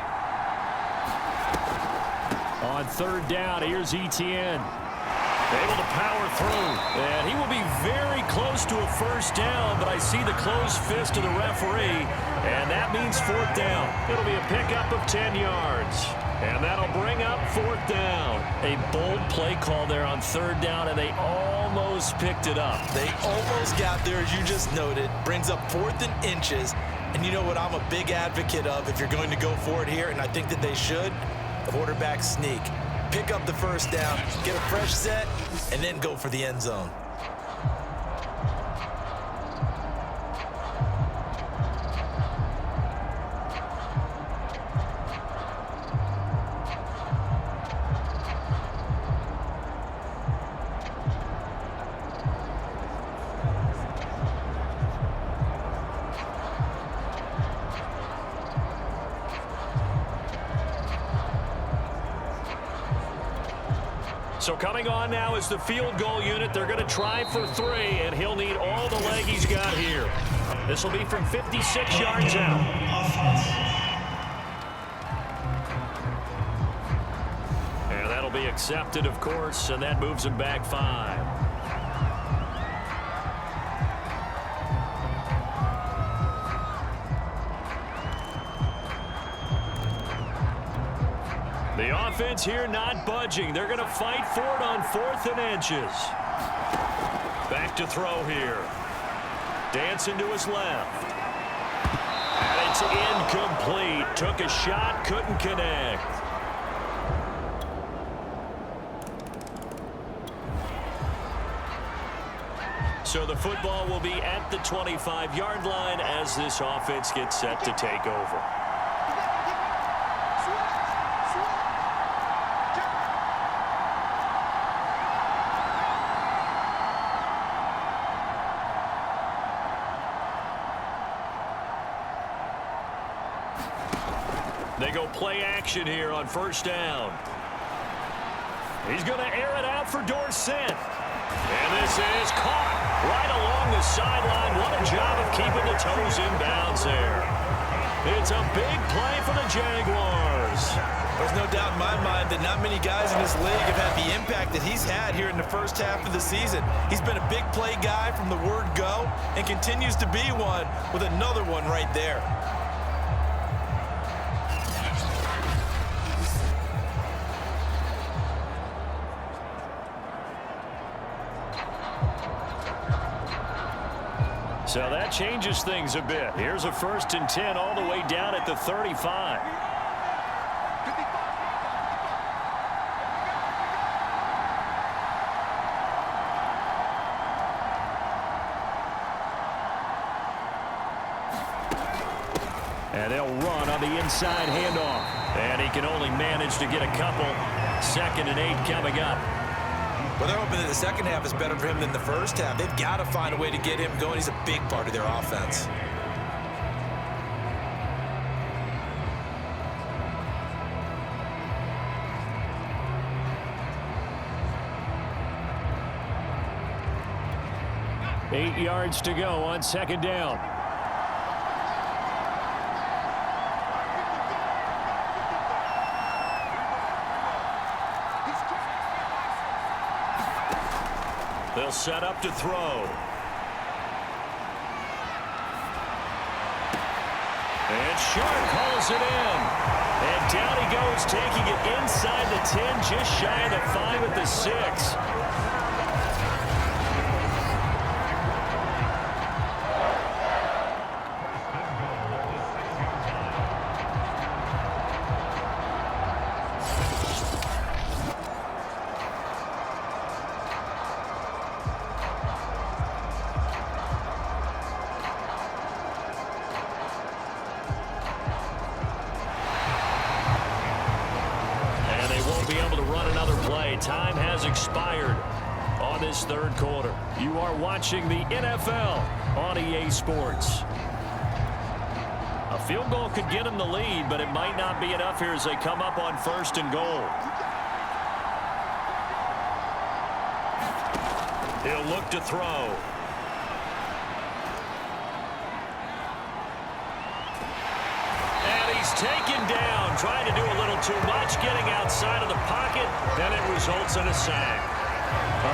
On 3rd down, here's Etienne. Able to power through. And he will be very close to a first down, but I see the closed fist of the referee, and that means 4th down. It'll be a pickup of 10 yards. And that'll bring up 4th down. A bold play call there on 3rd down, and they almost picked it up. They almost got there, as you just noted. Brings up 4th and inches. And you know what I'm a big advocate of if you're going to go for it here, and I think that they should? A quarterback sneak. Pick up the 1st down, get a fresh set, and then go for the end zone. So coming on now is the field goal unit. They're going to try for 3, and he'll need all the leg he's got here. This will be from 56 yards out. And that'll be accepted, of course, and that moves him back 5. The offense here not budging. They're going to fight for it on 4th and inches. Back to throw here. Dancing to his left. And it's incomplete. Took a shot, couldn't connect. So the football will be at the 25-yard line as this offense gets set to take over. They go play action here on 1st down. He's going to air it out for Dorsett. And this is caught right along the sideline. What a job of keeping the toes in bounds there. It's a big play for the Jaguars. There's no doubt in my mind that not many guys in this league have had the impact that he's had here in the 1st half of the season. He's been a big play guy from the word go and continues to be one with another one right there. So that changes things a bit. Here's a 1st and 10 all the way down at the 35. And they'll run on the inside handoff. And he can only manage to get a couple. 2nd and 8 coming up. Well, they're hoping that the second half is better for him than the first half. They've got to find a way to get him going. He's a big part of their offense. Eight yards to go on 2nd down. They'll set up to throw. And Sharp hauls it in. And down he goes, taking it inside the 10, just shy of the 5 at the 6. Time has expired on this 3rd quarter. You are watching the NFL on EA Sports. A field goal could get them the lead, but it might not be enough here as they come up on 1st and goal. He'll look to throw. Taken down, trying to do a little too much, getting outside of the pocket, and it results in a sack.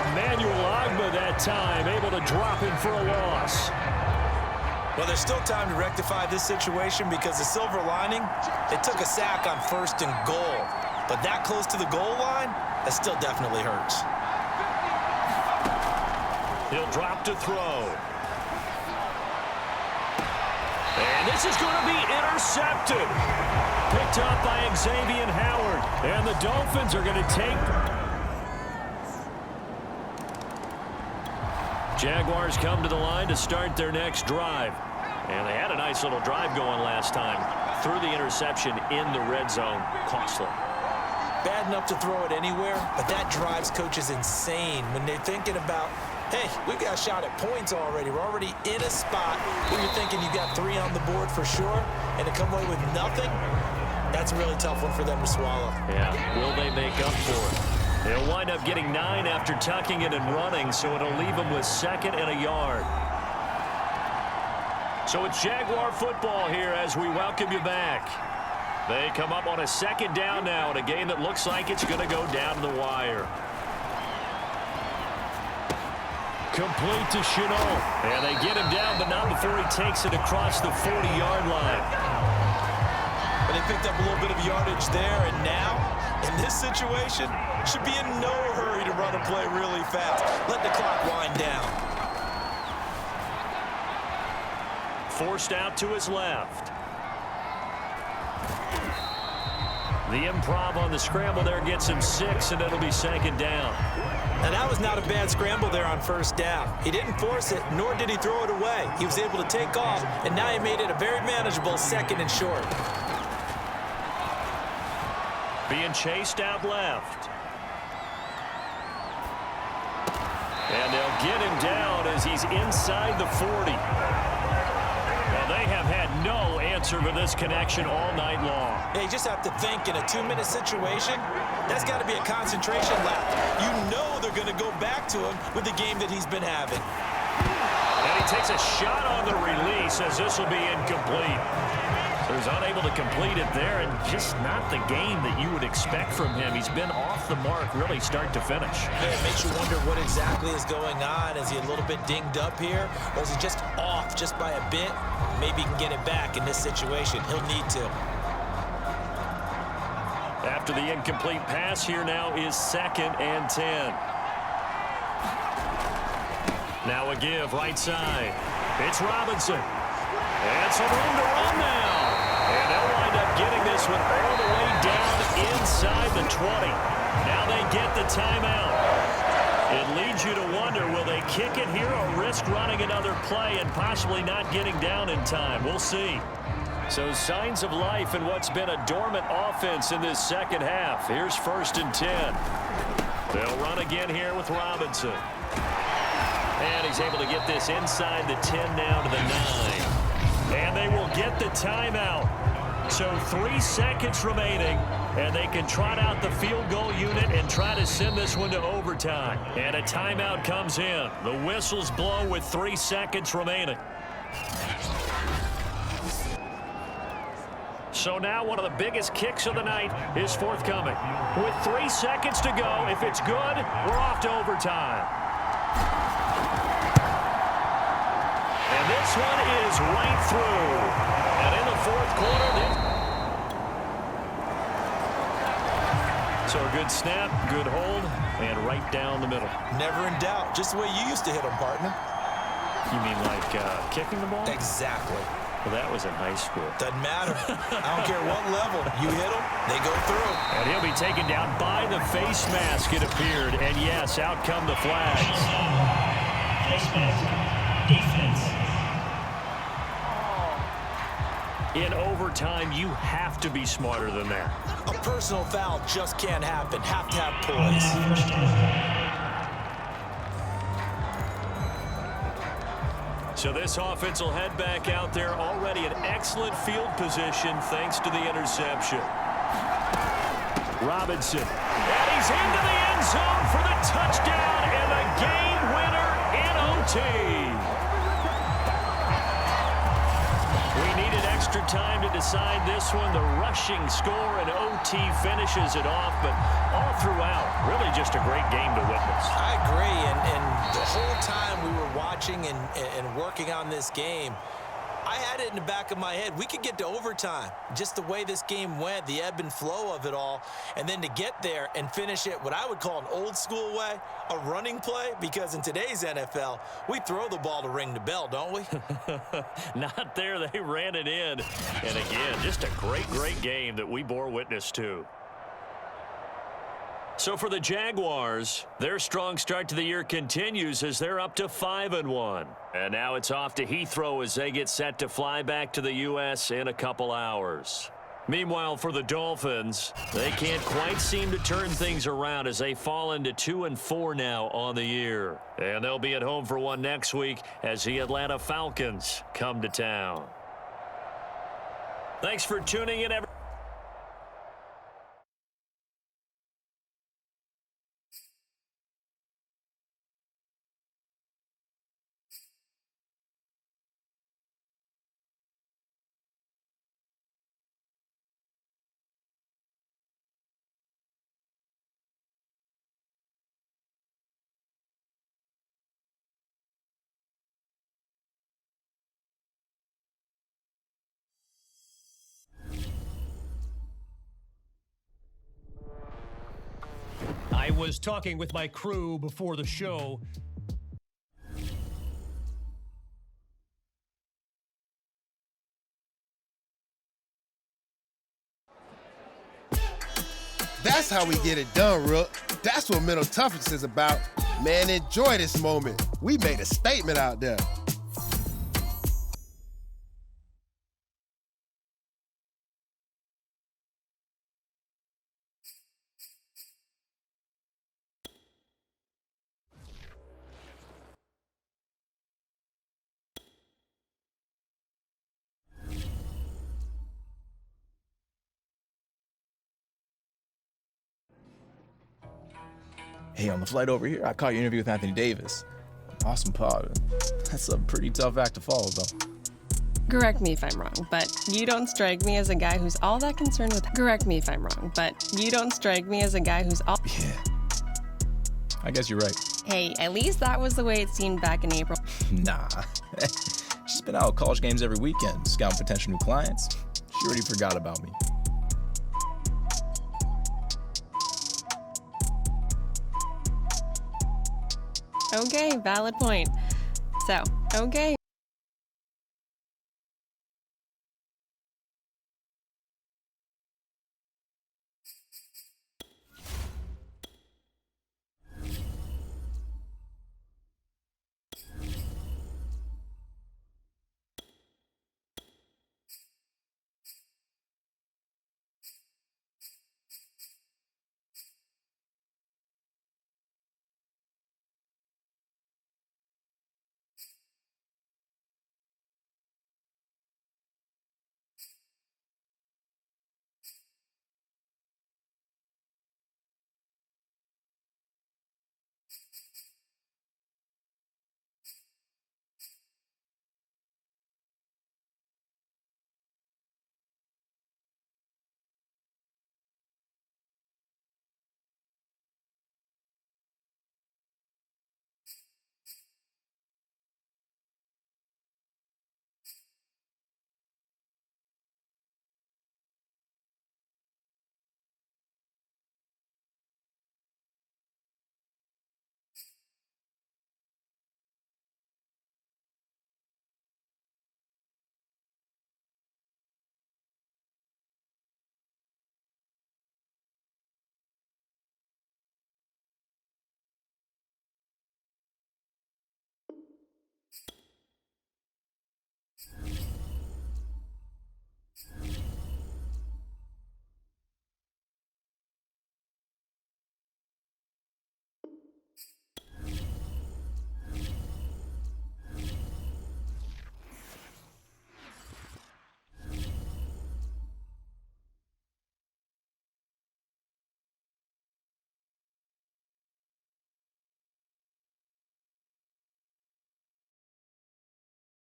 Emmanuel Ogbah that time, able to drop him for a loss. Well, there's still time to rectify this situation because the silver lining, it took a sack on 1st and goal. But that close to the goal line, that still definitely hurts. He'll drop to throw. And this is going to be intercepted. Picked up by Xavier Howard. And the Dolphins are going to take... Jaguars come to the line to start their next drive. And they had a nice little drive going last time. Threw the interception in the red zone. Costly. Bad enough to throw it anywhere, but that drives coaches insane when they're thinking about, hey, we've got a shot at points already. We're already in a spot where you're thinking you got 3 on the board for sure, and to come away with nothing, that's a really tough one for them to swallow. Yeah, will they make up for it? They'll wind up getting 9 after tucking it and running, so it'll leave them with 2nd and a yard. So it's Jaguar football here as we welcome you back. They come up on a 2nd down now in a game that looks like it's going to go down to the wire. Complete to Chenault. And they get him down, but not before he takes it across the 40-yard line. But they picked up a little bit of yardage there, and now, in this situation, should be in no hurry to run a play really fast. Let the clock wind down. Forced out to his left. The improv on the scramble there gets him 6, and it'll be 2nd down. Now, that was not a bad scramble there on 1st down. He didn't force it, nor did he throw it away. He was able to take off, and now he made it a very manageable 2nd and short. Being chased out left. And they'll get him down as he's inside the 40. Well, they have had no answer for this connection all night long. Yeah, you just have to think in a 2-minute situation, that's got to be a concentration lap. You know they're going to go back to him with the game that he's been having. And he takes a shot on the release as this will be incomplete. So he's unable to complete it there, and just not the game that you would expect from him. He's been off the mark really start to finish. Yeah, it makes you wonder what exactly is going on. Is he a little bit dinged up here, or is he just off just by a bit? Maybe he can get it back in this situation. He'll need to. After the incomplete pass, here now is 2nd and 10. Now a give right side. It's Robinson. And some room to run now. And they'll wind up getting this one all the way down inside the 20. Now they get the timeout. It leads you to wonder, will they kick it here or risk running another play and possibly not getting down in time? We'll see. So signs of life in what's been a dormant offense in this 2nd half. Here's 1st and 10. They'll run again here with Robinson. And he's able to get this inside the 10 now to the 9. And they will get the timeout. So 3 seconds remaining, and they can trot out the field goal unit and try to send this one to overtime. And a timeout comes in. The whistles blow with 3 seconds remaining. So now one of the biggest kicks of the night is forthcoming. With 3 seconds to go, if it's good, we're off to overtime. And this one is right through. And in the 4th quarter, so a good snap, good hold, and right down the middle. Never in doubt. Just the way you used to hit them, partner. You mean like kicking the ball? Exactly. Well, that was in high school. Doesn't matter. I don't care what level. You hit them, they go through. And he'll be taken down by the face mask, it appeared. And yes, out come the flags. Face mask. Defense. In overtime, you have to be smarter than that. A personal foul just can't happen. Have to have poise. So this offense will head back out there, already in excellent field position thanks to the interception. Robinson. And he's into the end zone for the touchdown and the game winner in OT. We needed extra time to decide this one. The rushing score and OT finishes it off, but all throughout, really just a great game to witness. I agree, and the whole time we were watching and working on this game, I had it in the back of my head. We could get to overtime. Just the way this game went, the ebb and flow of it all, and then to get there and finish it what I would call an old school way, a running play, because in today's NFL, we throw the ball to ring the bell, don't we? Not there. They ran it in. And again, just a great game that we bore witness to. So for the Jaguars, their strong start to the year continues as they're up to 5-1. And now it's off to Heathrow as they get set to fly back to the U.S. in a couple hours. Meanwhile, for the Dolphins, they can't quite seem to turn things around as they fall into 2-4 now on the year. And they'll be at home for one next week as the Atlanta Falcons come to town. Thanks for tuning in, everyone. I was talking with my crew before the show. That's how we get it done, Rook. That's what mental toughness is about. Man, enjoy this moment. We made a statement out there. Hey, on the flight over here, I caught your interview with Anthony Davis. Awesome pod. That's a pretty tough act to follow, though. Correct me if I'm wrong, but you don't strike me as a guy who's all that concerned with... Correct me if I'm wrong, but you don't strike me as a guy who's all... Yeah. I guess you're right. Hey, at least that was the way it seemed back in April. Nah. She's been out at college games every weekend, scouting potential new clients. She already forgot about me. Okay, valid point. So, okay,